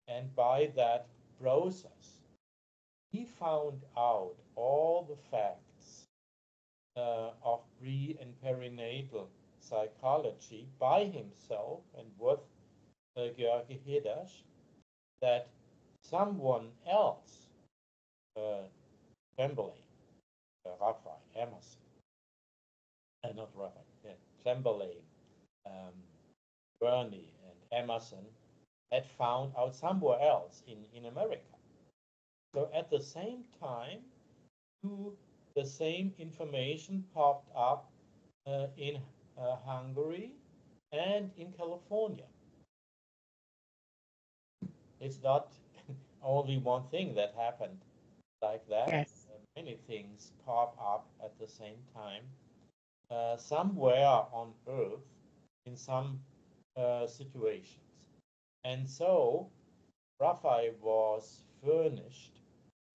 and by that process, he found out all the facts of pre and perinatal psychology by himself and with Georg Hidash, that someone else, Chamberlain, Raphael, Emerson, not Raphael, yeah, Chamberlain, Burney, and Emerson, had found out somewhere else in America. So at the same time, the same information popped up in Hungary and in California. It's not only one thing that happened like that. Yes. Many things pop up at the same time, somewhere on Earth, in some situations. And so Raphael was furnished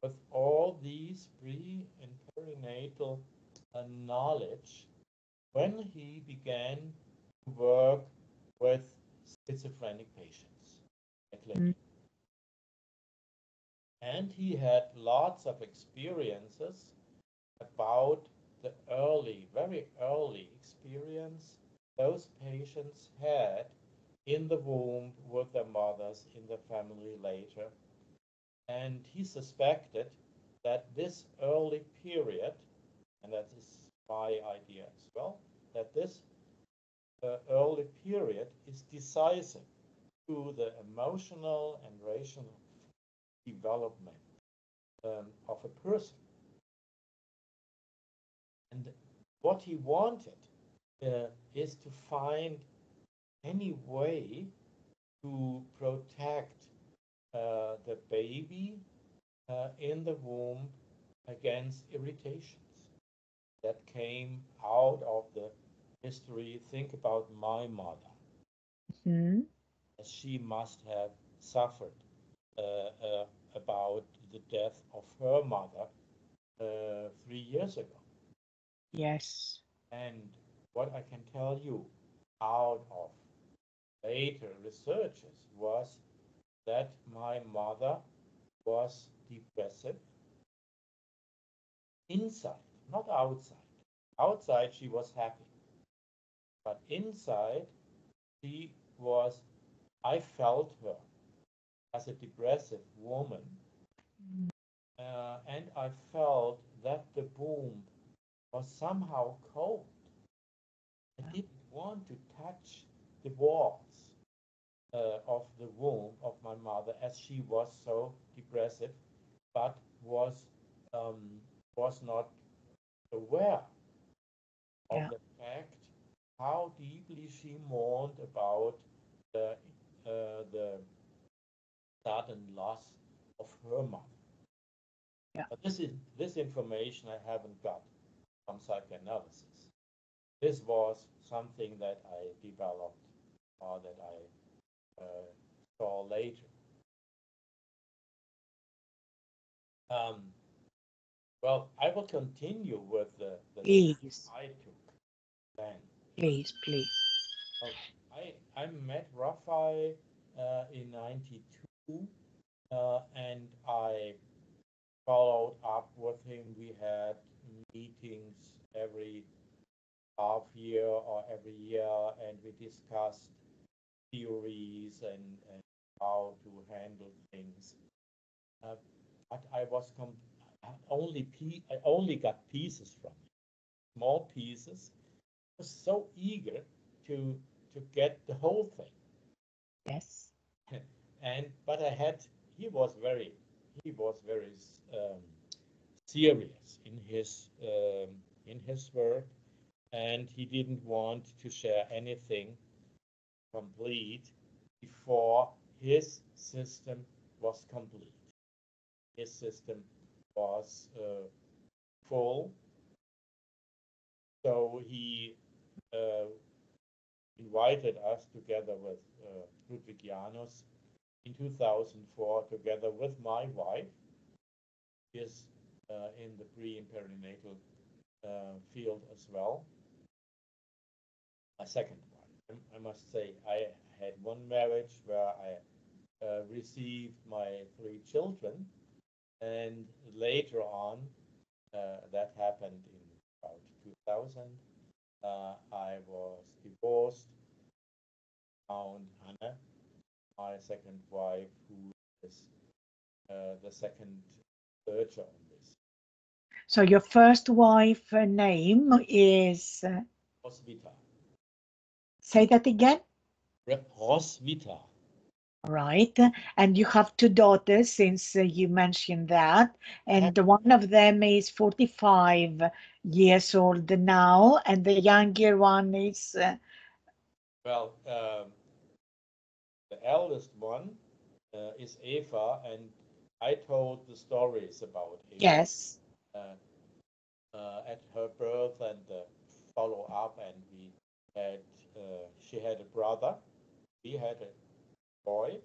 with all these pre and perinatal knowledge when he began to work with schizophrenic patients at clinic. And he had lots of experiences about the very early experience those patients had in the womb with their mothers, in the family later. And he suspected that this early period, and that is my idea as well, that this early period is decisive to the emotional and rational development of a person. And what he wanted is to find any way to protect the baby in the womb against irritations that came out of the history. Think about my mother, as she must have suffered about the death of her mother 3 years ago. Yes. And what I can tell you out of later researches was that my mother was depressive inside, not outside. Outside, she was happy, but inside, she was, I felt her as a depressive woman, and I felt that the womb was somehow cold. I didn't want to touch the walls of the womb of my mother, as she was so depressive, but um, was not aware of Yeah. the fact how deeply she mourned about the sudden loss of her mother. Yeah. But this information I haven't got from psychoanalysis. This was something that I developed or that I saw later. Um, well, I will continue with the steps Please, I took then. please. Well, I met Raphael in 92, and I followed up with him. We had meetings every half year or every year, and we discussed theories and how to handle things. Uh, but I only got pieces from it, small pieces. I was so eager to get the whole thing. Yes. And but I had he was very um, serious in his work, and he didn't want to share anything complete before his system was complete. His system was full, so he uh, invited us together with Ludwig Janus in 2004, together with my wife, is in the pre and perinatal field as well. My second wife. I must say, I had one marriage where I received my three children, and later on, that happened in about 2000. I was divorced, found Hannah, my second wife, who is the second searcher on this. So your first wife name is, Roswitha. say that again? Roswitha. Right. And you have two daughters, since you mentioned that. And one of them is 45 years old now, and the younger one is, Well, the eldest one is Eva, and I told the stories about Eva yes, uh, at her birth and the follow up, and we had she had a brother, we had a boy.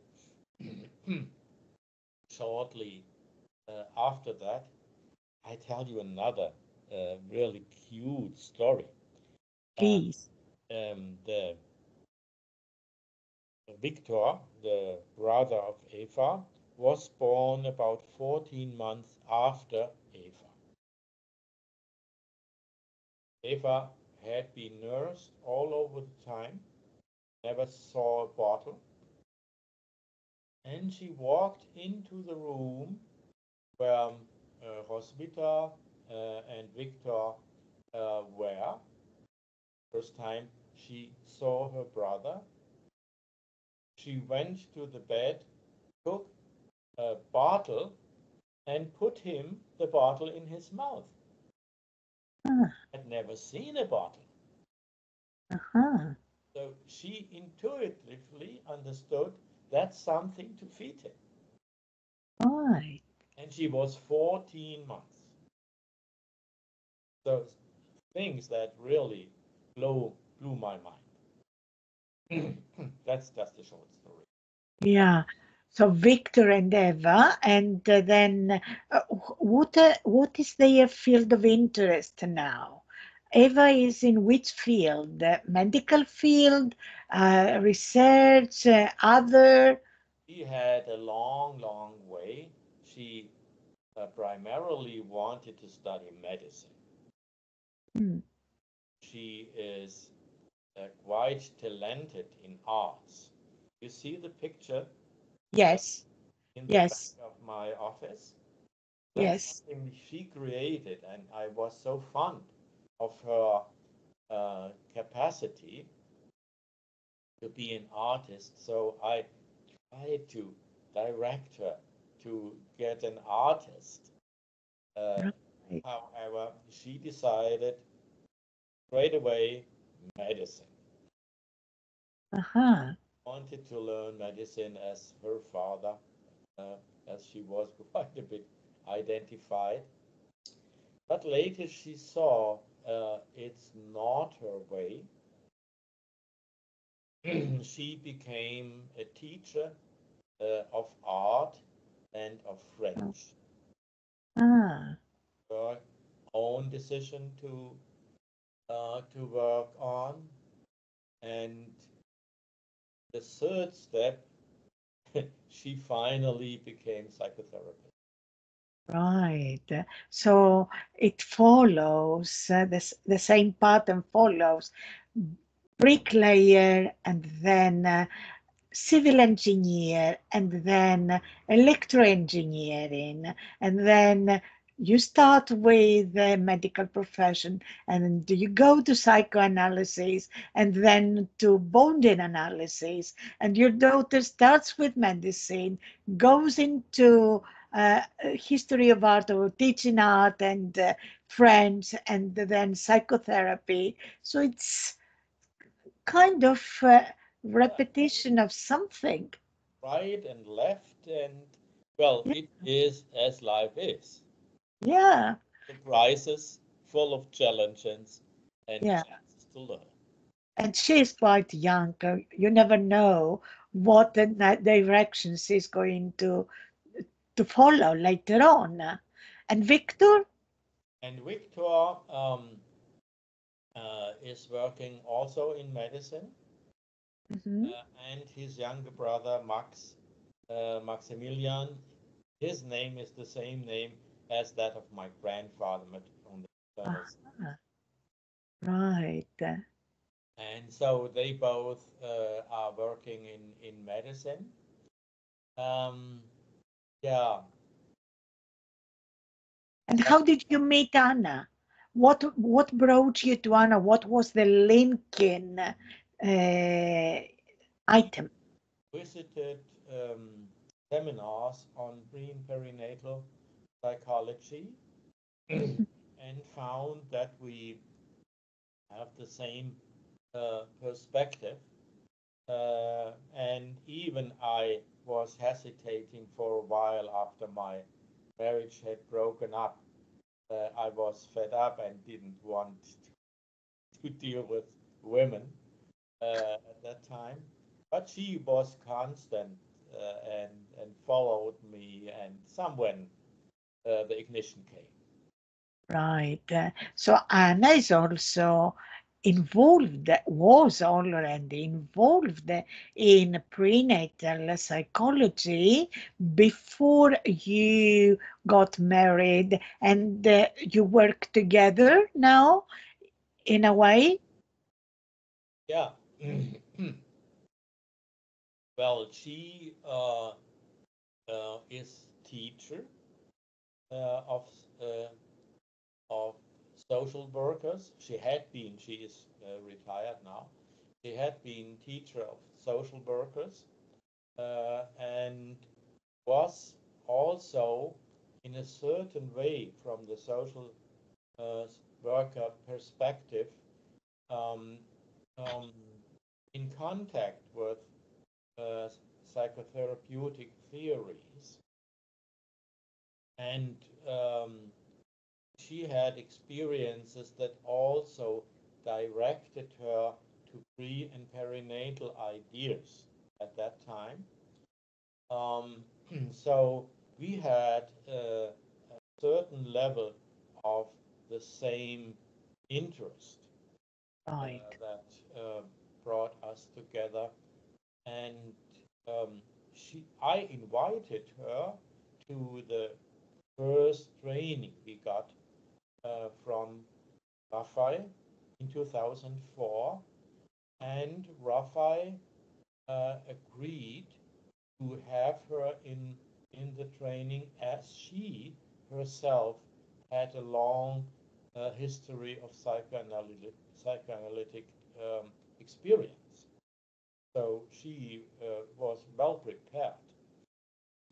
Shortly after that, I tell you another really cute story. Uh, please. the Victor, the brother of Eva, was born about 14 months after Eva. Eva had been nursed all over the time, never saw a bottle, and she walked into the room where Roswitha and Victor were. First time she saw her brother, she went to the bed, took a bottle, and put him the bottle in his mouth. Ah, Had never seen a bottle. uh-huh. So she intuitively understood that's something to feed him. Right. And she was 14 months. So things that really blew my mind. That's just a short story. Yeah. So Victor and Eva, and then what is their field of interest now? Eva is in which field? Medical field, research, other? She had a long, long way. She primarily wanted to study medicine. Hmm. She is quite talented in arts. You see the picture uh, Yes, in the back yes, of my office? That's yes. something she created, and I was so fond of her capacity to be an artist. So I tried to direct her to get an artist. Uh, Right. However, she decided straight away medicine. Uh-huh. Wanted to learn medicine as her father, uh, as she was quite a bit identified. But later she saw it's not her way. She became a teacher of art and of French. Ah, Her own decision to work on, and the third step, she finally became psychotherapist. right. So it follows, the same pattern follows bricklayer and then civil engineer and then electroengineering and then you start with the medical profession and you go to psychoanalysis and then to bonding analysis and your daughter starts with medicine, goes into history of art or teaching art and French and then psychotherapy. So it's kind of Yeah, repetition of something. right and left, and well, Yeah, it is as life is. yeah, Surprises, full of challenges, and yeah. chances to learn. And she's quite young. You never know what the direction she's going to follow later on. And Victor? And Victor is working also in medicine, Mhm. and his younger brother Max, Maximilian, his name is the same name as that of my grandfather on the maternal side. Ah, right. And so they both are working in medicine. Um, yeah, And but how did you meet Anna? What brought you to Anna? What was the linking we item? visited seminars on pre and perinatal psychology and found that we have the same perspective. And even I was hesitating for a while after my marriage had broken up. I was fed up and didn't want to deal with women at that time. But she was constant and followed me, and somewhere the ignition came. Right. So Anna is also involved, was already involved in prenatal psychology before you got married, and you work together now in a way. Yeah. Well, she is teacher of uh, of social workers. She had been. She is retired now. She had been teacher of social workers and was also, in a certain way, from the social uh, worker perspective, um, um, in contact with uh, psychotherapeutic theories, and she had experiences that also directed her to pre and perinatal ideas at that time. Um, so we had a certain level of the same interest Right. that brought us together. And I invited her to the first training we got from Raphael in 2004, and Raphael agreed to have her in the training, as she herself had a long history of psychoanalytic experience. So she was well prepared.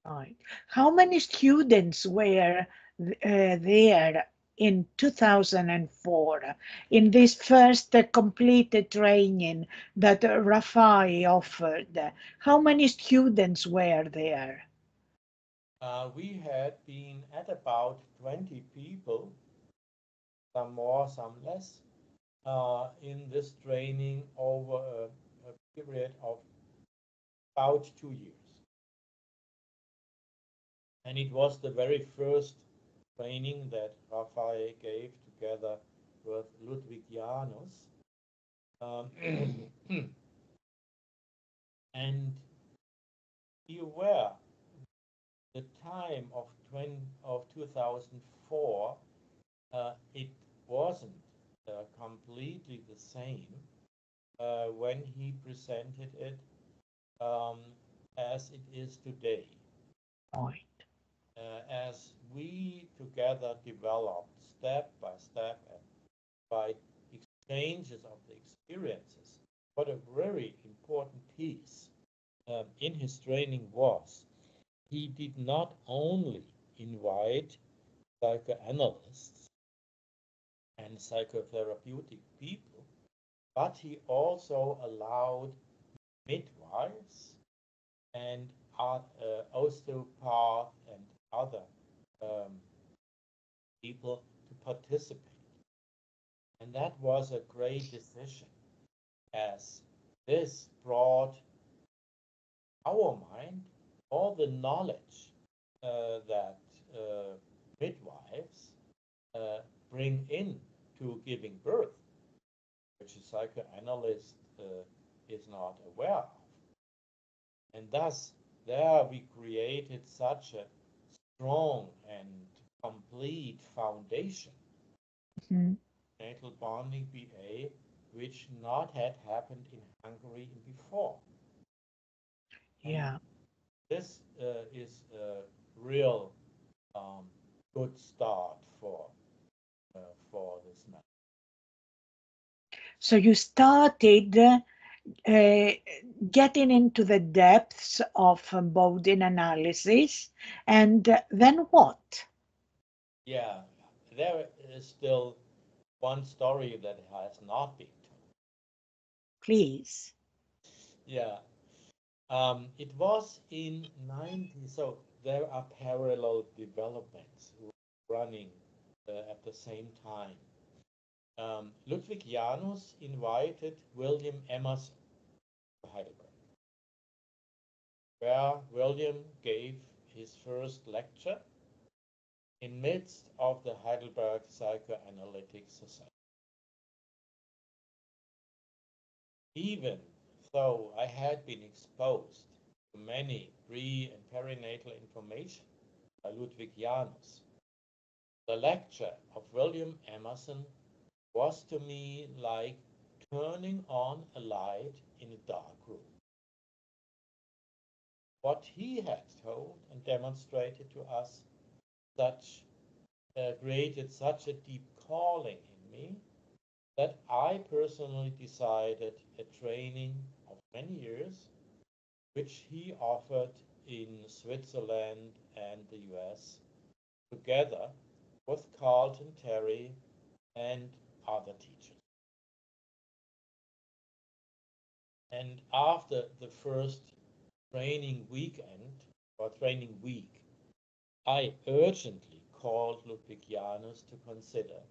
Right. How many students were there in 2004 in this first completed training that Rafai offered? How many students were there? We had been at about 20 people, some more, some less, in this training over a period of about 2 years. And it was the very first training that Raphael gave together with Ludwig Janus. Um, and be aware, the time of 2004, it wasn't completely the same when he presented it um, as it is today. Right. As we together developed step by step and by exchanges of the experiences, what a very important piece in his training was, he did not only invite psychoanalysts and psychotherapeutic people, but he also allowed midwives and osteopaths and other um, people to participate. And that was a great decision, as this brought our mind all the knowledge that midwives uh, bring in to giving birth, which a psychoanalyst is not aware of. And thus, there we created such a strong and complete foundation, Mhm. natal bonding BA, which not had happened in Hungary before. And Yeah. this is a real um, good start for this method. So you started getting into the depths of Bowden analysis, and then what? Yeah, there is still one story that has not been told. Please. Yeah, it was in 90, so there are parallel developments running at the same time. Ludwig Janus invited William Emerson to Heidelberg, where William gave his first lecture in midst of the Heidelberg Psychoanalytic Society. Even though I had been exposed to many pre and perinatal information by Ludwig Janus, the lecture of William Emerson was to me like turning on a light in a dark room. What he had told and demonstrated to us such created such a deep calling in me that I personally decided a training of many years, which he offered in Switzerland and the US, together with Carlton Terry and other teachers. And after the first training weekend or training week, I urgently called Ludwig Janus to consider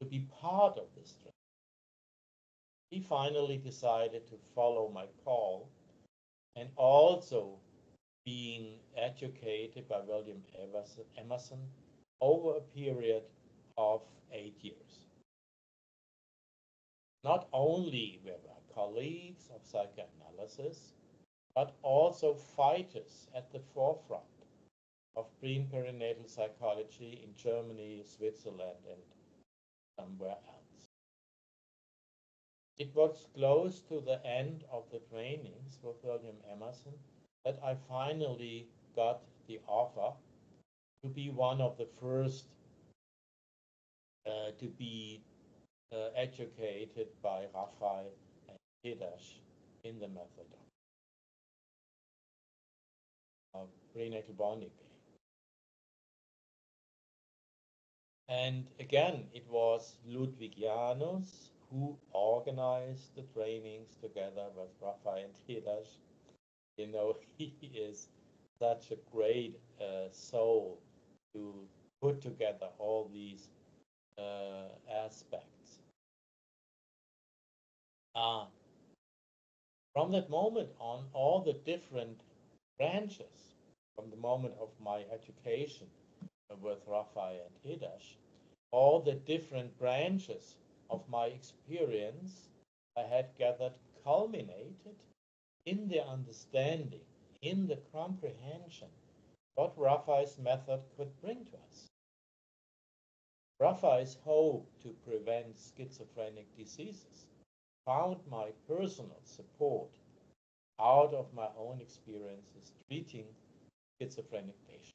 to be part of this training. He finally decided to follow my call, and also being educated by William Emerson over a period of 8 years. Not only were my colleagues of psychoanalysis, but also fighters at the forefront of perinatal psychology in Germany, Switzerland, and somewhere else. It was close to the end of the trainings with William Emerson that I finally got the offer to be one of the first to be educated by Raphael and Hidash in the method of prenatal bonding. And again, it was Ludwigianus who organized the trainings together with Raphael and Hidash. You know, he is such a great soul to put together all these aspects. From that moment on, all the different branches, from the moment of my education with Raphael and Hidash, all the different branches of my experience I had gathered culminated in the understanding, in the comprehension, what Raphael's method could bring to us. Raphael's hope to prevent schizophrenic diseases found my personal support out of my own experiences treating schizophrenic patients.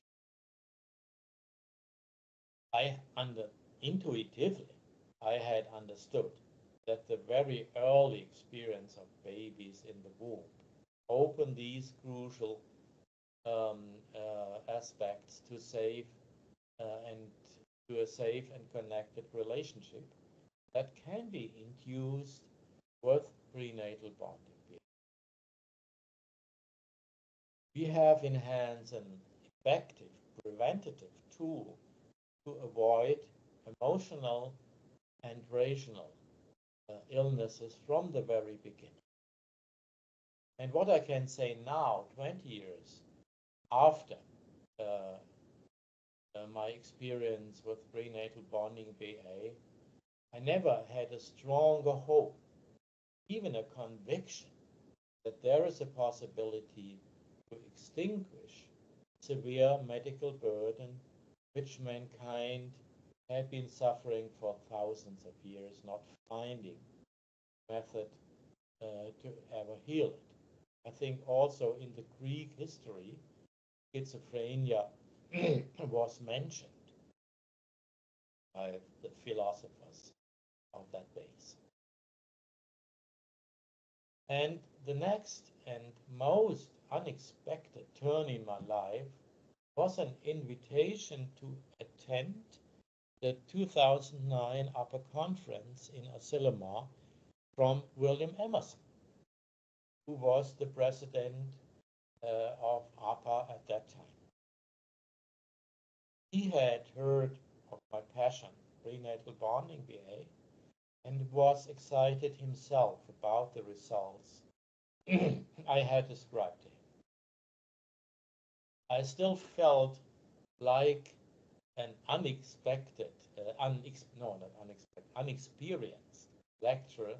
Intuitively, I had understood that the very early experience of babies in the womb open these crucial aspects to save and to a safe and connected relationship that can be induced with prenatal bonding. We have in hands an effective preventative tool to avoid emotional and rational illnesses from the very beginning. And what I can say now, 20 years after my experience with prenatal bonding BA, I never had a stronger hope, even a conviction, that there is a possibility to extinguish severe medical burden which mankind had been suffering for thousands of years, not finding method to ever heal it. I think also in the Greek history, schizophrenia was mentioned by the philosophers of that base. And the next and most unexpected turn in my life was an invitation to attend the 2009 Upper Conference in Asilomar from William Emerson, who was the president of APA at that time. He had heard of my passion, prenatal bonding BA, and was excited himself about the results I had described to him. I still felt like an unexperienced lecturer,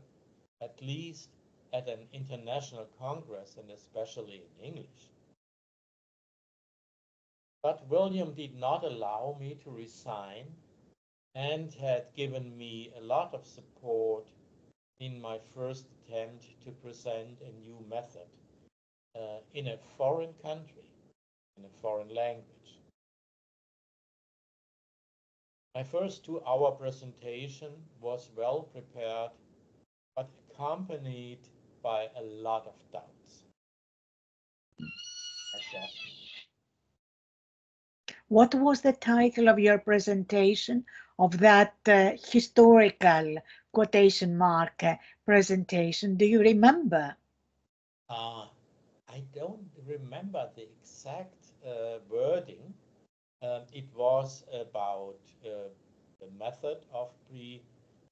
at least at an international congress and especially in English. But William did not allow me to resign and had given me a lot of support in my first attempt to present a new method in a foreign country, in a foreign language. My first 2-hour presentation was well prepared, but accompanied by a lot of doubts. What was the title of your presentation of that historical quotation mark presentation? Do you remember? I don't remember the exact wording. It was about the method of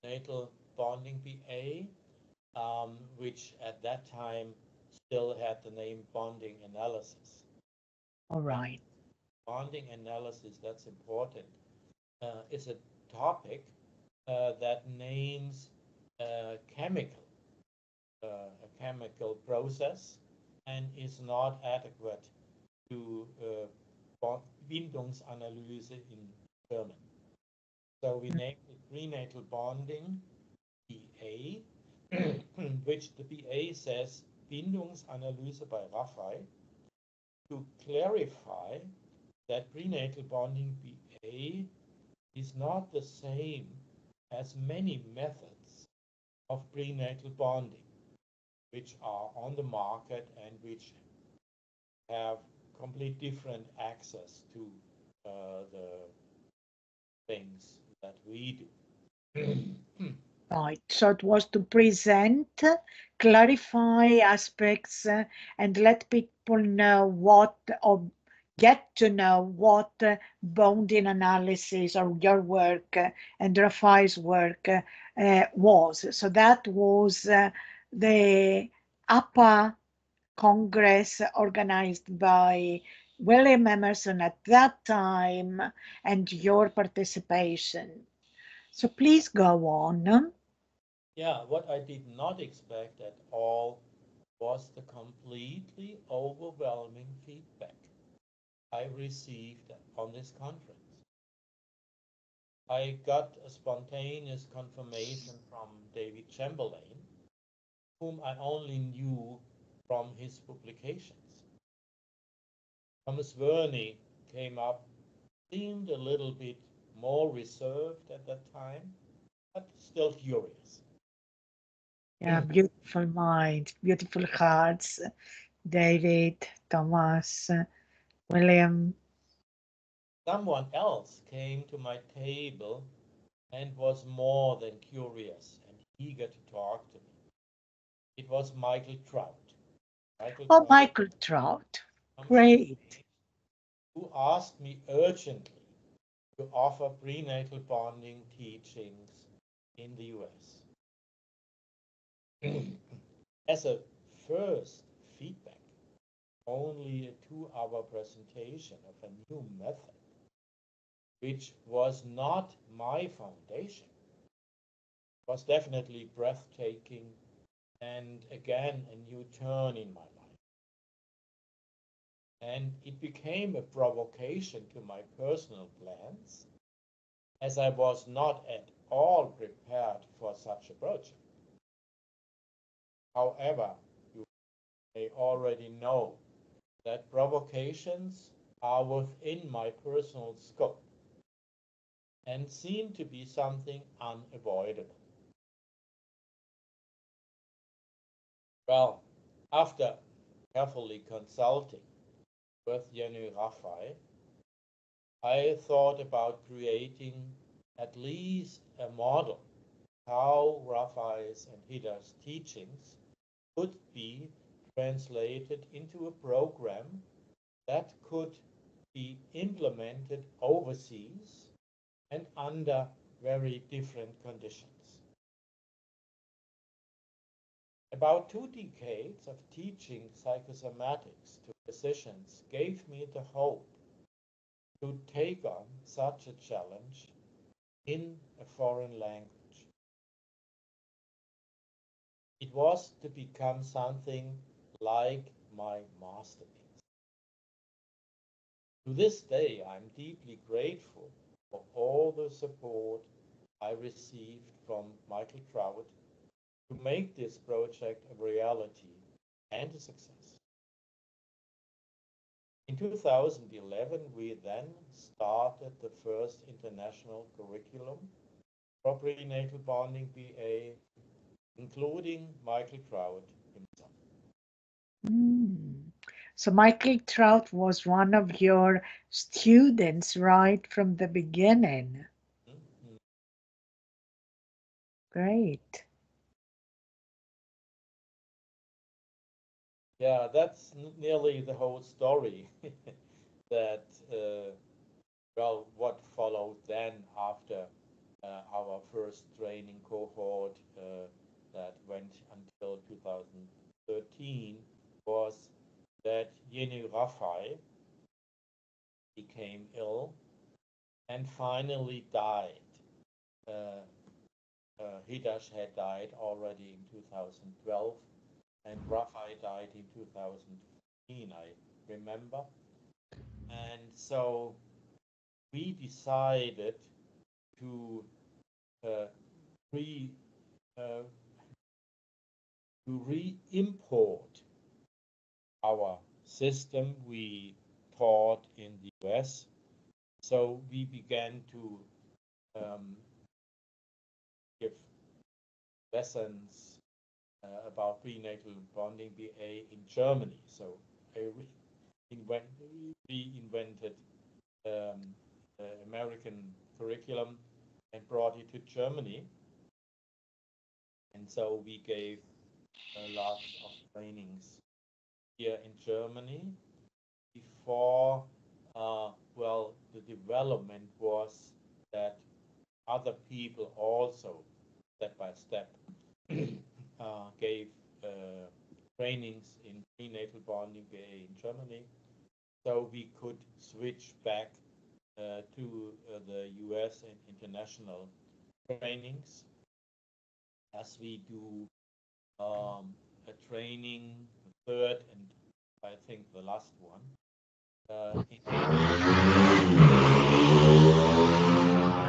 prenatal bonding BA, which at that time still had the name bonding analysis. All right. Bonding analysis, that's important, is a topic that names a chemical process and is not adequate to Bindungsanalyse in German. So we named it prenatal bonding BA, which the BA says Bindungsanalyse by Raphael, to clarify that prenatal bonding BA is not the same as many methods of prenatal bonding, which are on the market and which have complete different access to the things that we do. Right. So it was to present, clarify aspects, and let people know what, or get to know what bonding analysis or your work and Raphael's work was. So that was the APA Congress organized by William Emerson at that time and your participation. So please go on. Yeah, what I did not expect at all was the completely overwhelming feedback I received on this conference. I got a spontaneous confirmation from David Chamberlain, whom I only knew from his publications. Thomas Verney came up, seemed a little bit more reserved at that time, but still curious. Yeah, beautiful minds, beautiful hearts. David, Thomas, William. Someone else came to my table and was more than curious and eager to talk to me. It was Michael Trout. Michael Oh, Trout Michael Trout. from Great. Germany, who asked me urgently to offer prenatal bonding teachings in the US. As a first feedback, only a 2-hour presentation of a new method, which was not my foundation, was definitely breathtaking and again a new turn in my life. And it became a provocation to my personal plans, as I was not at all prepared for such a project. However, you may already know that provocations are within my personal scope and seem to be something unavoidable. Well, after carefully consulting with Jenny Raphael, I thought about creating at least a model how Raphael's and Hida's teachings could be translated into a program that could be implemented overseas and under very different conditions. About 2 decades of teaching psychosomatics to physicians gave me the hope to take on such a challenge in a foreign language. It was to become something like my masterpiece. To this day, I'm deeply grateful for all the support I received from Michael Trout to make this project a reality and a success. In 2011, we then started the first international curriculum for prenatal bonding BA, including Michael Trout himself. Mm. So Michael Trout was one of your students right from the beginning. Mhm. Great. Yeah, that's nearly the whole story. that Well, what followed then after our first training cohort that went until 2013 was that Yeni Rafai became ill and finally died. Uh, Hidash had died already in 2012, and Rafi died in 2015, I remember. And so we decided to uh, re uh, to re-import our system we taught in the US. So we began to give lessons about prenatal bonding BA in Germany. So I reinvented the American curriculum and brought it to Germany. And so we gave lots of trainings here in Germany before, the development was that other people also, step by step, gave trainings in prenatal bonding BA in Germany. So we could switch back to the US and international trainings as we do a training, the third and I think the last one.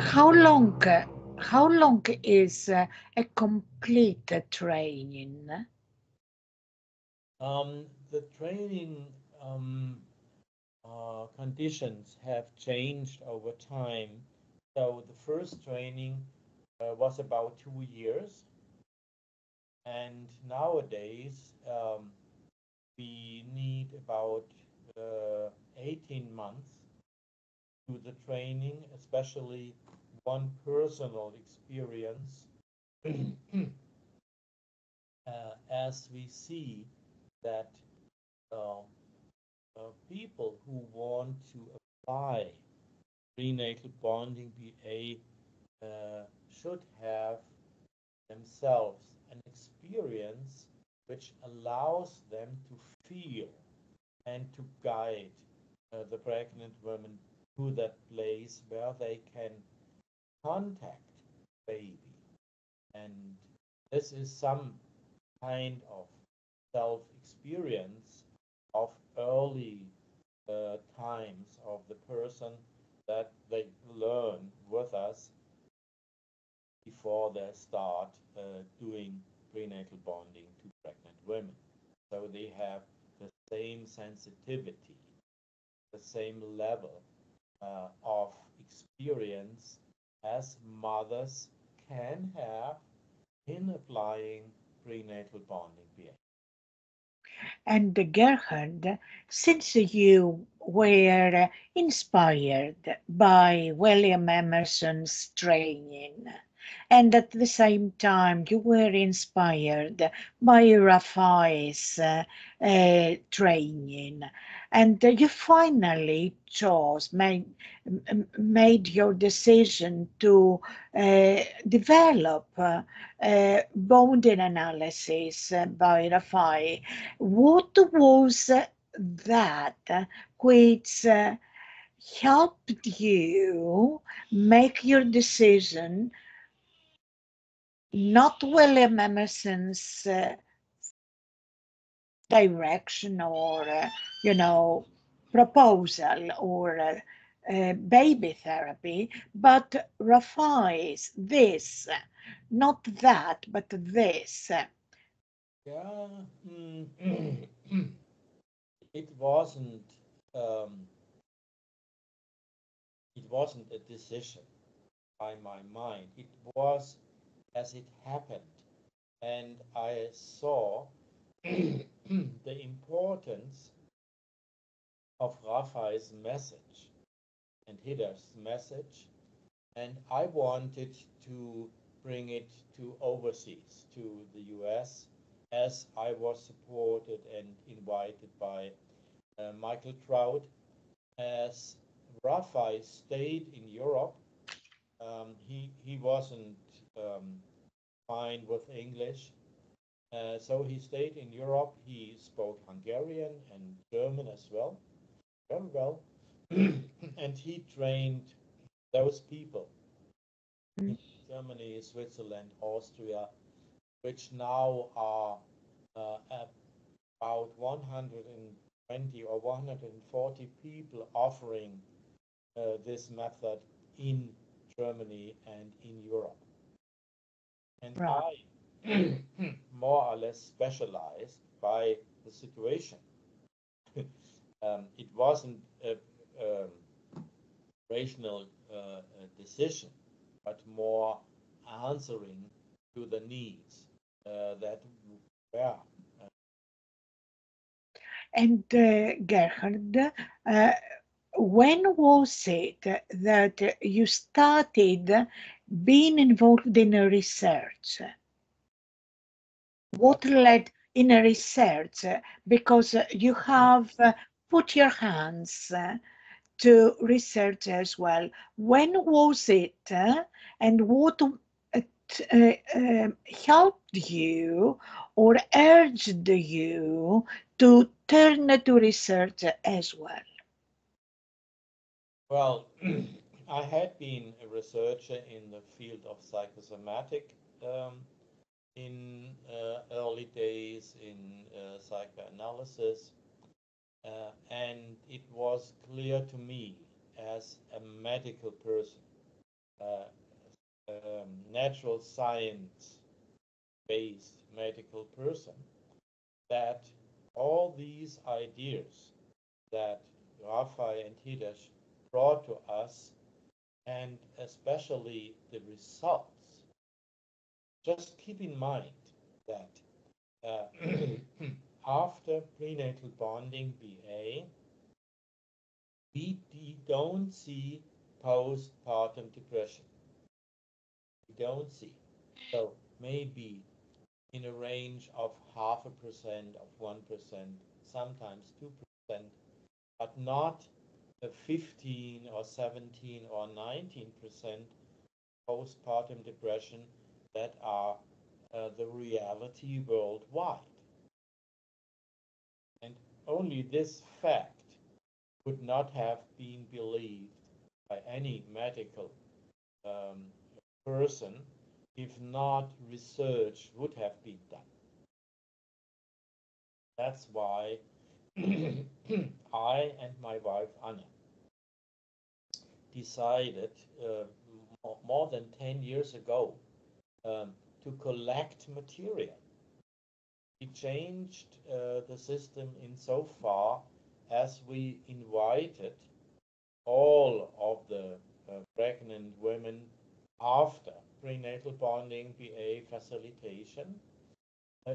How long? How long is a complete training? The training conditions have changed over time. So the first training was about 2 years, and nowadays we need about 18 months to the training, especially one personal experience, as we see that uh, people who want to apply prenatal bonding BA should have themselves an experience which allows them to feel and to guide the pregnant women to that place where they can contact baby. And this is some kind of self experience of early times of the person that they learn with us before they start doing prenatal bonding to pregnant women. So they have the same sensitivity, the same level of experience as mothers can have in applying prenatal bonding behavior. And Gerhard, since you were inspired by William Emerson's training, and at the same time you were inspired by Raphael's training, and you finally made your decision to develop bonding analysis by Raphael. What was that which helped you make your decision, not William Emerson's direction or, proposal or baby therapy, but Raphael's this, not that, but this? Yeah, it wasn't um, it wasn't a decision by my mind. It was as it happened, and I saw the importance of Raphael's message and Hidash's message, and I wanted to bring it to overseas, to the US, as I was supported and invited by Michael Trout. As Raphael stayed in Europe, he wasn't um, fine with English. So he stayed in Europe. He spoke Hungarian and German as well, very well. And he trained those people in Germany, Switzerland, Austria, which now are about 120 or 140 people offering this method in Germany and in Europe. And Right. I more or less specialized by the situation. It wasn't a rational decision, but more answering to the needs that were. And Gerhard, uh, when was it that you started being involved in a research? That What led in a research? Because you have put your hands to research as well. When was it, and what helped you or urged you to turn to research as well? Well, I had been a researcher in the field of psychosomatic um, in early days in psychoanalysis, and it was clear to me as a medical person, uh, natural science based medical person, that all these ideas that Raphael and Hidesh brought to us, and especially the results. Just keep in mind that after prenatal bonding BA, we don't see postpartum depression. We don't see. So maybe in a range of 0.5% of 1%, sometimes 2%, but not a 15 or 17 or 19% postpartum depression that are the reality worldwide. And only this fact would not have been believed by any medical um, person if not research would have been done. That's why I and my wife Anna decided more than 10 years ago to collect material. We changed the system in so far as we invited all of the pregnant women after prenatal bonding BA facilitation,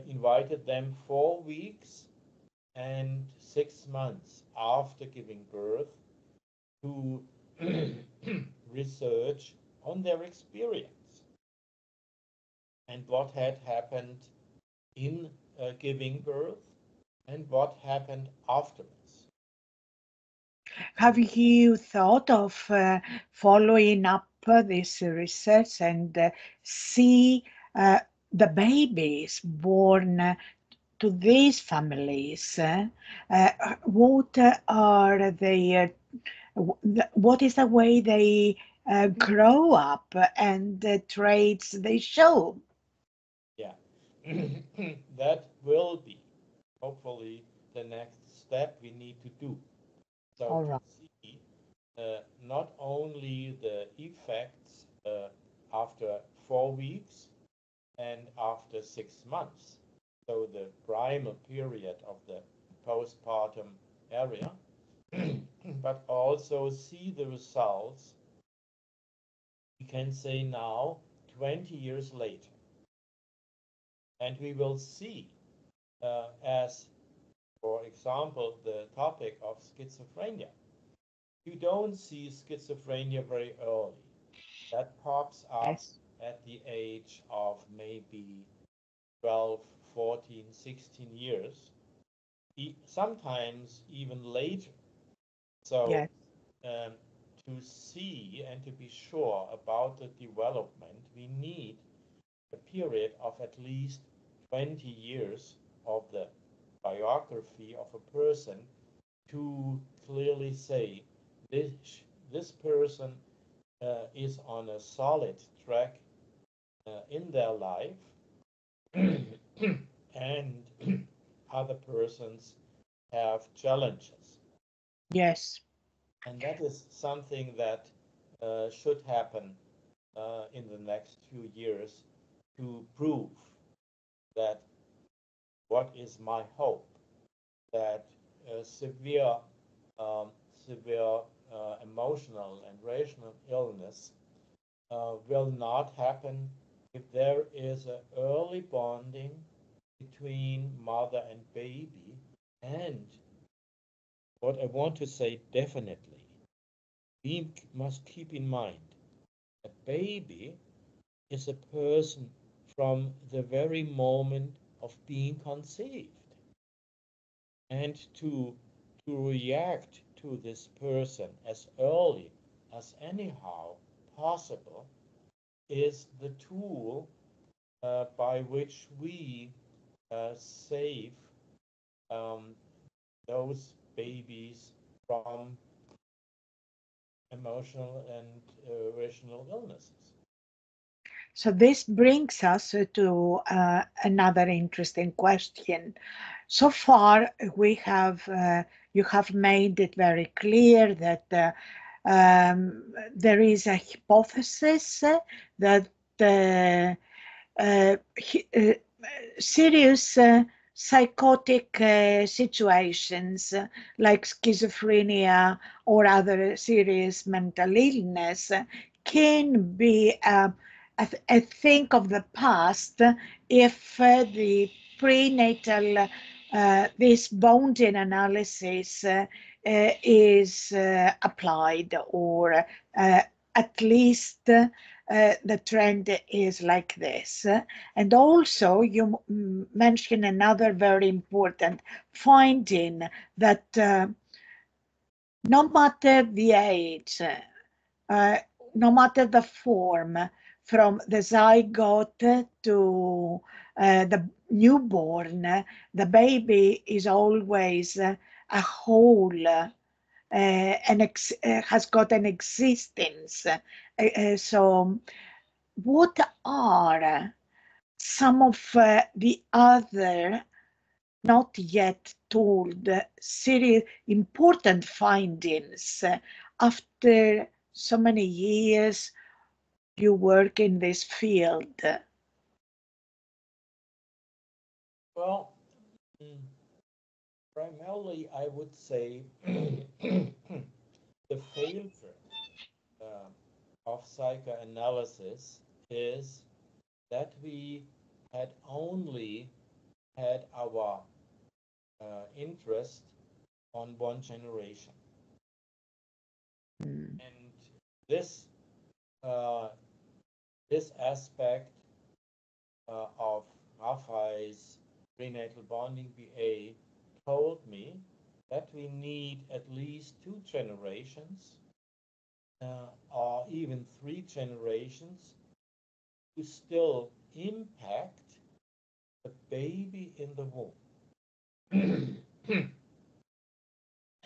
invited them 4 weeks and 6 months after giving birth to research on their experience and what had happened in giving birth and what happened afterwards. Have you thought of following up this research and see uh, the babies born to these families? What are their, what is the way they grow up and the traits they show? Yeah, that will be hopefully the next step we need to do. So All to right. see not only the effects after 4 weeks and after 6 months, so the primal period of the postpartum area, but also see the results, we can say now, 20 years later. And we will see, as for example, the topic of schizophrenia. You don't see schizophrenia very early. That pops up Yes. at the age of maybe 12, 14, 16 years, sometimes even later. So Yes. um, to see and to be sure about the development, we need a period of at least 20 years of the biography of a person to clearly say this, this person is on a solid track in their life, and other persons have challenges. Yes. And that is something that should happen in the next few years to prove that what is my hope, that severe, um, severe emotional and rational illness will not happen if there is an early bonding between mother and baby. And what I want to say definitely, we must keep in mind a baby is a person from the very moment of being conceived. And to react to this person as early as anyhow possible is the tool by which we save um, those babies from emotional and rational illnesses. So this brings us to another interesting question. So far, we have you have made it very clear that there is a hypothesis that uh, serious psychotic situations like schizophrenia or other serious mental illness can be a thing of the past if the prenatal this bonding analysis is applied, or at least the trend is like this. And also, you mentioned another very important finding that no matter the age, uh, no matter the form, from the zygote to the newborn, the baby is always a whole has got an existence. So, what are some of the other not yet told serious important findings after so many years you work in this field? Well, mm, primarily I would say the failure uh, of psychoanalysis is that we had only had our interest on one generation. Mm. And this uh, this aspect of Raphael's prenatal bonding BA told me that we need at least two generations or even three generations to still impact the baby in the womb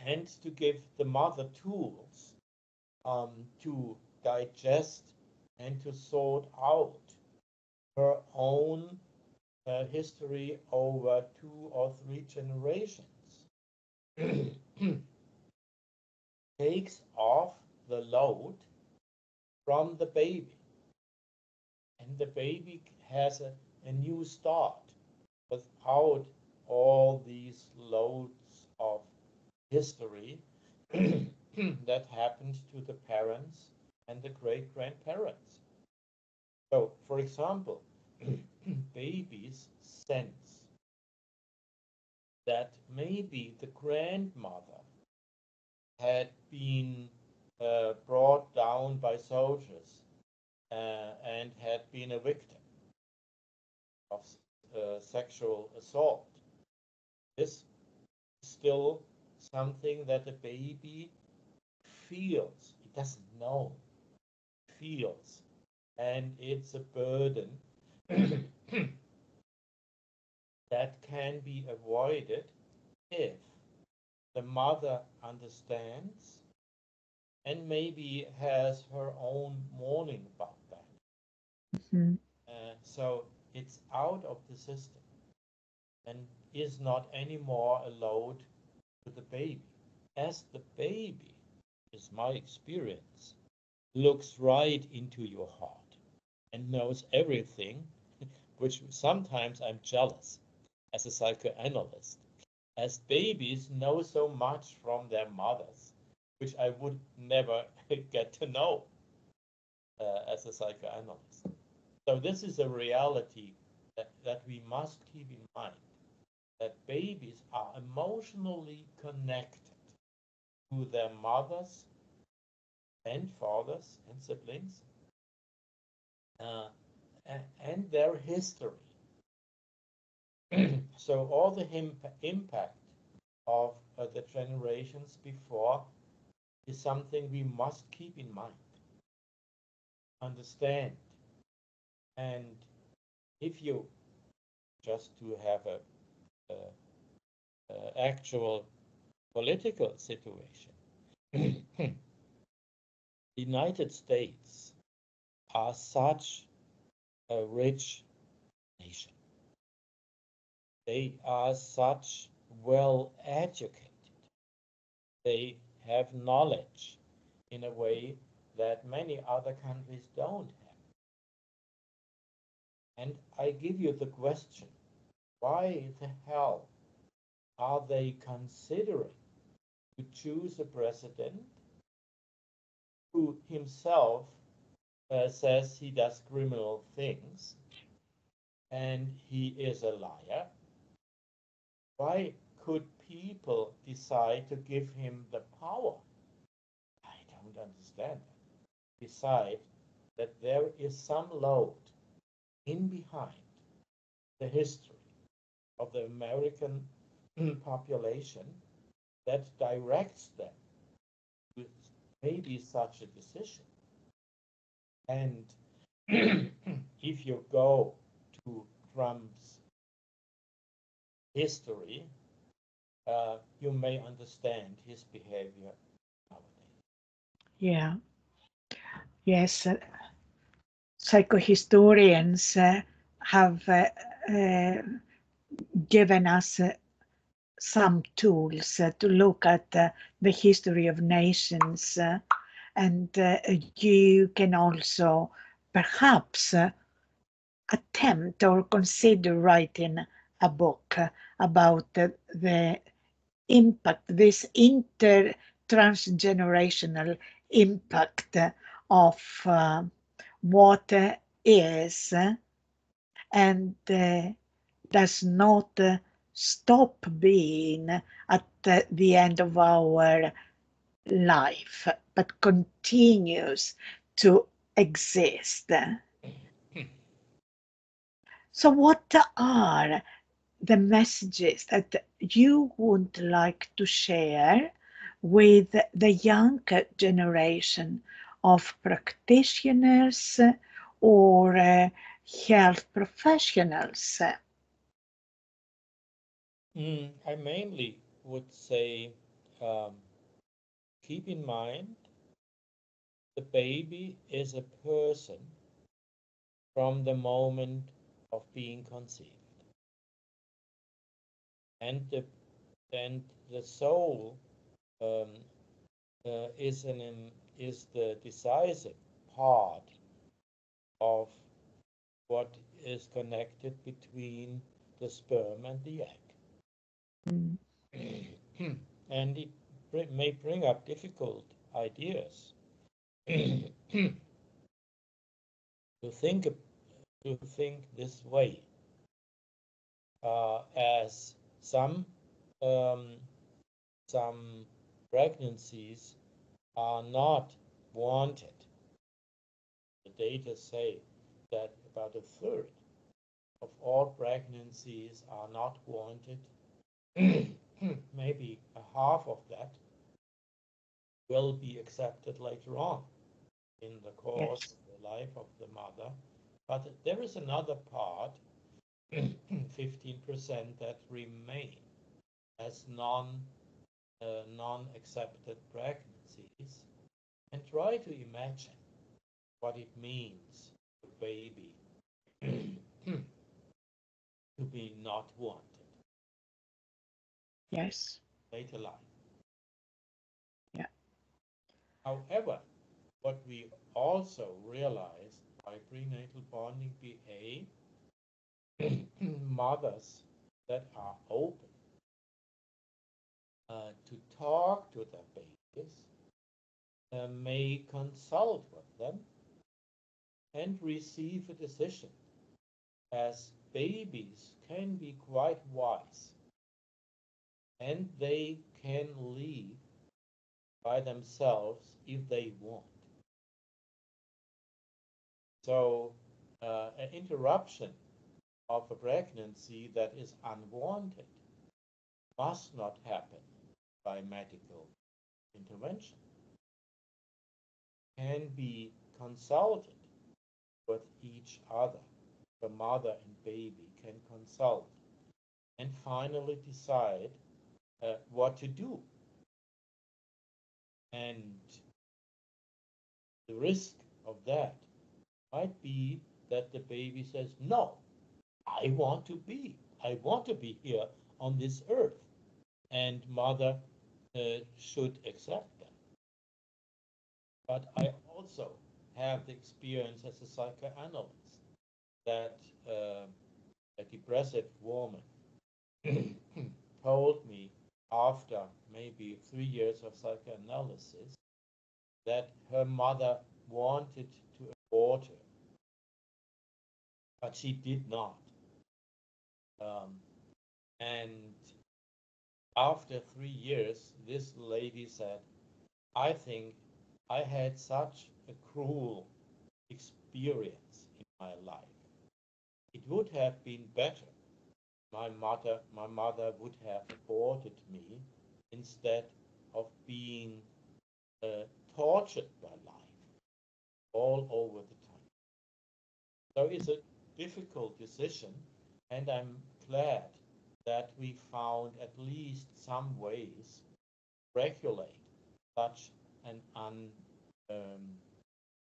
and to give the mother tools to digest and to sort out her own history over two or three generations. Takes off the load from the baby, and the baby has a new start without all these loads of history that happened to the parents and the great grandparents. So, for example, babies sense that maybe the grandmother had been brought down by soldiers and had been a victim of sexual assault. This is still something that the baby feels. It doesn't know, it feels. And it's a burden that can be avoided if the mother understands and maybe has her own mourning about that. Mm-hmm. So it's out of the system and is not anymore a load to the baby. As the baby, is my experience, looks right into your heart and knows everything, which sometimes I'm jealous as a psychoanalyst, as babies know so much from their mothers, which I would never get to know as a psychoanalyst. So this is a reality that we must keep in mind, that babies are emotionally connected to their mothers and fathers and siblings uh, and their history. So all the impact of the generations before is something we must keep in mind, understand. And if you just to have a actual political situation, the United States are such a rich nation. They are such well educated. They have knowledge in a way that many other countries don't have. And I give you the question, why the hell are they considering to choose a president who himself says he does criminal things and he is a liar? Why could people decide to give him the power? I don't understand that. Decide that there is some load in behind the history of the American population that directs them to maybe such a decision. And if you go to Trump's history, you may understand his behavior nowadays. Yeah. Yes. Psychohistorians have uh, given us some tools to look at the history of nations, and you can also perhaps attempt or consider writing a book about the impact, this transgenerational impact of what is and does not stop being at the end of our life, but continues to exist. So, what are the messages that you would like to share with the younger generation of practitioners or health professionals? I mainly would say um, keep in mind the baby is a person from the moment of being conceived. And the soul um, is the decisive part of what is connected between the sperm and the Mm. egg. And it may bring up difficult ideas to think to think this way, as um, some pregnancies are not wanted. The data say that about a third of all pregnancies are not wanted. Maybe a half of that will be accepted later on in the course Yes. of the life of the mother. But there is another part, 15%, that remain as non accepted pregnancies. try to imagine what it means for a baby to be not wanted Yes. later life. Yeah. However, what we also realize by prenatal bonding BA, mothers that are open to talk to their babies may consult with them and receive a decision, as babies can be quite wise and they can leave by themselves if they want. So, an interruption of a pregnancy that is unwanted must not happen by medical intervention. Can be consulted with each other. The mother and baby can consult and finally decide what to do. And the risk of that might be that the baby says, no, I want to be. I want to be here on this earth. And mother should accept that. But I also have the experience as a psychoanalyst that a depressive woman told me after maybe 3 years of psychoanalysis that her mother wanted to abort her, but she did not. And after 3 years, this lady said, I think I had such a cruel experience in my life. It would have been better. My mother would have aborted me instead of being tortured by life all over the time. So it's a difficult decision, and I'm glad that we found at least some ways to regulate such an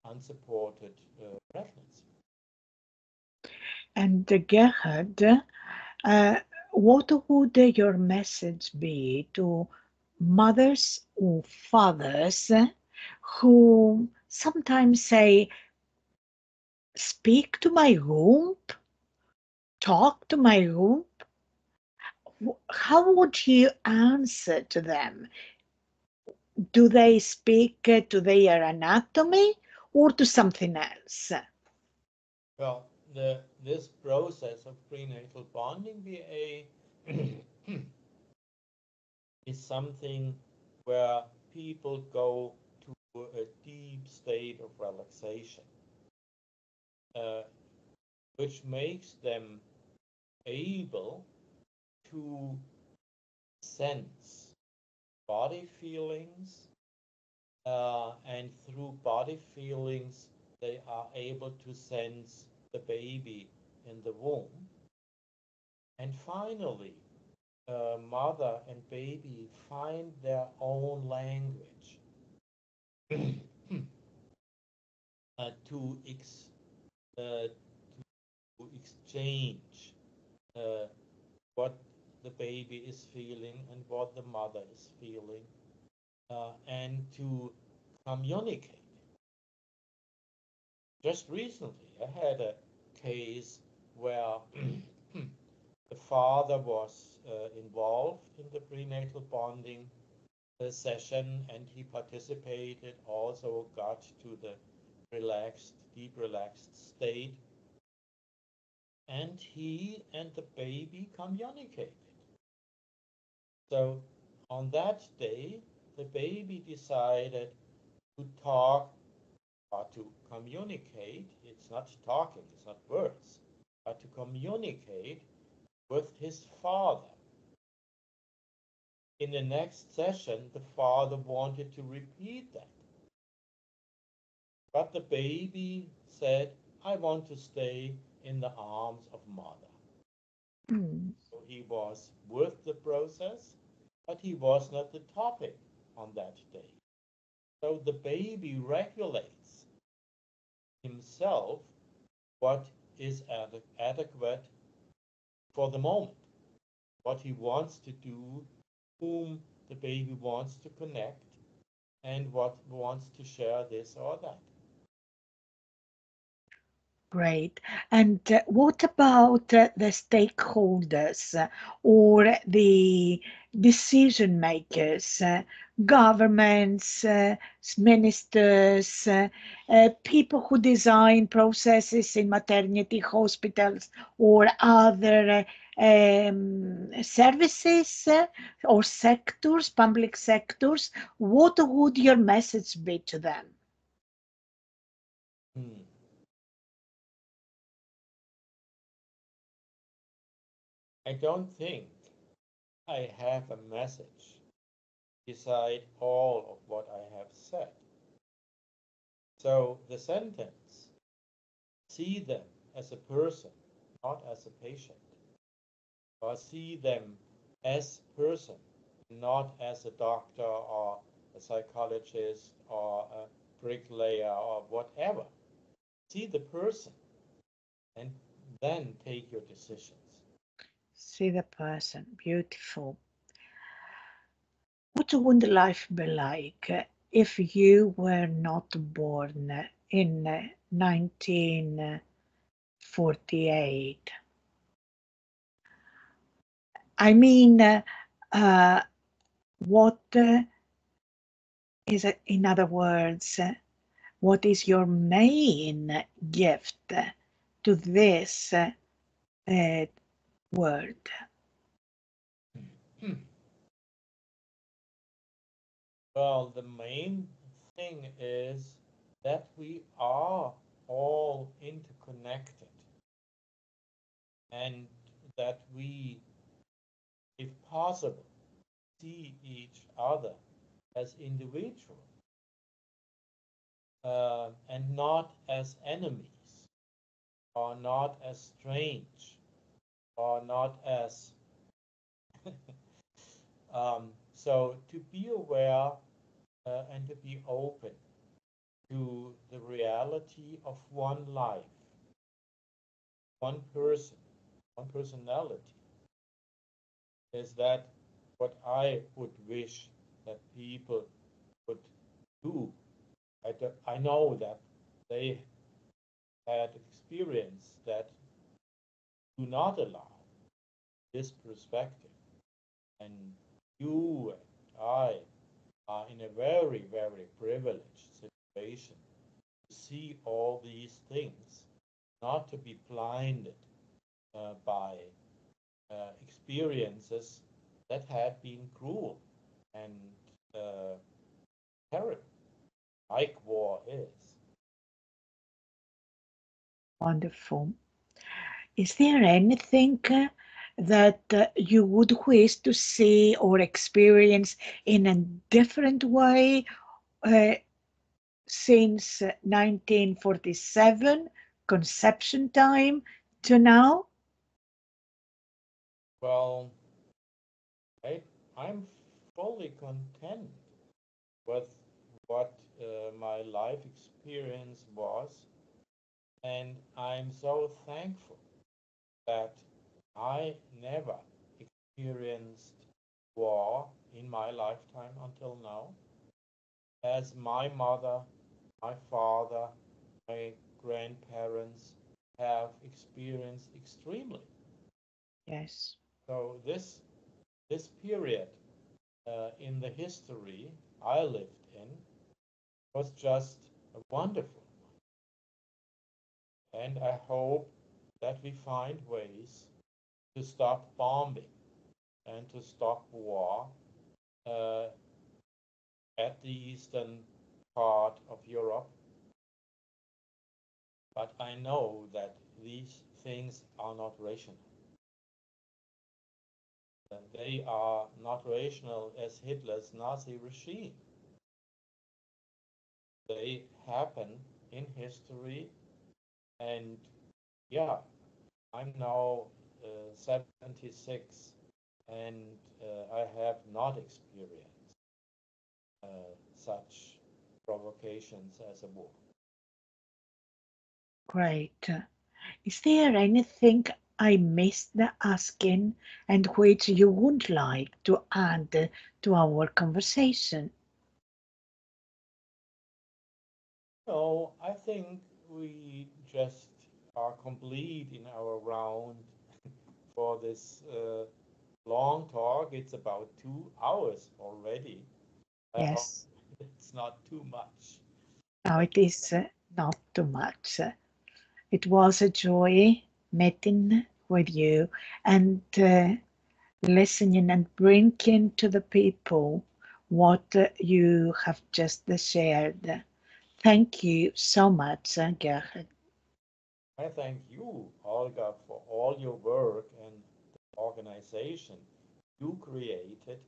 unsupported pregnancy. And Gerhard, what would your message be to mothers or fathers who sometimes say, speak to my womb, talk to my womb? How would you answer to them? Do they speak to their anatomy or to something else? Well, this process of prenatal bonding BA is something where people go to a deep state of relaxation, uh, which makes them able to sense body feelings, and through body feelings, they are able to sense the baby in the womb. And finally, mother and baby find their own language to, uh, to exchange uh, what the baby is feeling and what the mother is feeling, and to communicate. Just recently, I had a case where the father was involved in the prenatal bonding session and he participated, also got to the relaxed, deep relaxed state, and he and the baby communicated. So on that day, the baby decided to talk or to communicate. It's not talking, it's not words, but to communicate with his father. In the next session, the father wanted to repeat that. But the baby said, I want to stay in the arms of mother. Mm. So he was with the process, but he was not the topic on that day. So the baby regulates himself what is adequate for the moment, what he wants to do, whom the baby wants to connect, and what wants to share this or that. Great. And what about the stakeholders or the decision makers, governments, ministers, people who design processes in maternity hospitals or other services or sectors, public sectors? What would your message be to them? Hmm. I don't think I have a message beside all of what I have said. So the sentence, see them as a person, not as a patient, or see them as person, not as a doctor or a psychologist or a bricklayer or whatever. See the person and then take your decisions. See the person. Beautiful. What would life be like if you were not born in 1948? I mean, what is, in other words, what is your main gift to this world? Well, the main thing is that we are all interconnected and that we, if possible, see each other as individuals and not as enemies or not as strange or not as so to be aware and to be open to the reality of one life, one person, one personality. Is that what I would wish that people would do? I know that they had experience that do not allow this perspective. And you and I are in a very, very privileged situation to see all these things, not to be blinded by experiences that had been cruel and terrible, like war is. Wonderful. Is there anything that you would wish to see or experience in a different way uh, since 1947, conception time, to now? Well, I, I'm fully content with what my life experience was, and I'm so thankful that I never experienced war in my lifetime until now, as my mother, my father, my grandparents have experienced extremely. Yes, So this period in the history I lived in was just wonderful, and I hope that we find ways to stop bombing and to stop war uh, at the eastern part of Europe. But I know that these things are not rational. They are not rational as Hitler's Nazi regime. They happen in history, and yeah, I'm now 76, and I have not experienced such provocations as a book. Great. Is there anything I missed asking and which you would like to add to our conversation? No, I think we just are complete in our round for this long talk. It's about 2 hours already. I hope Yes. it's not too much. No, it is not too much. It was a joy meeting with you and listening and bringing to the people what you have just shared. Thank you so much, Gerhard. I thank you, Olga, for all your work and the organization you created.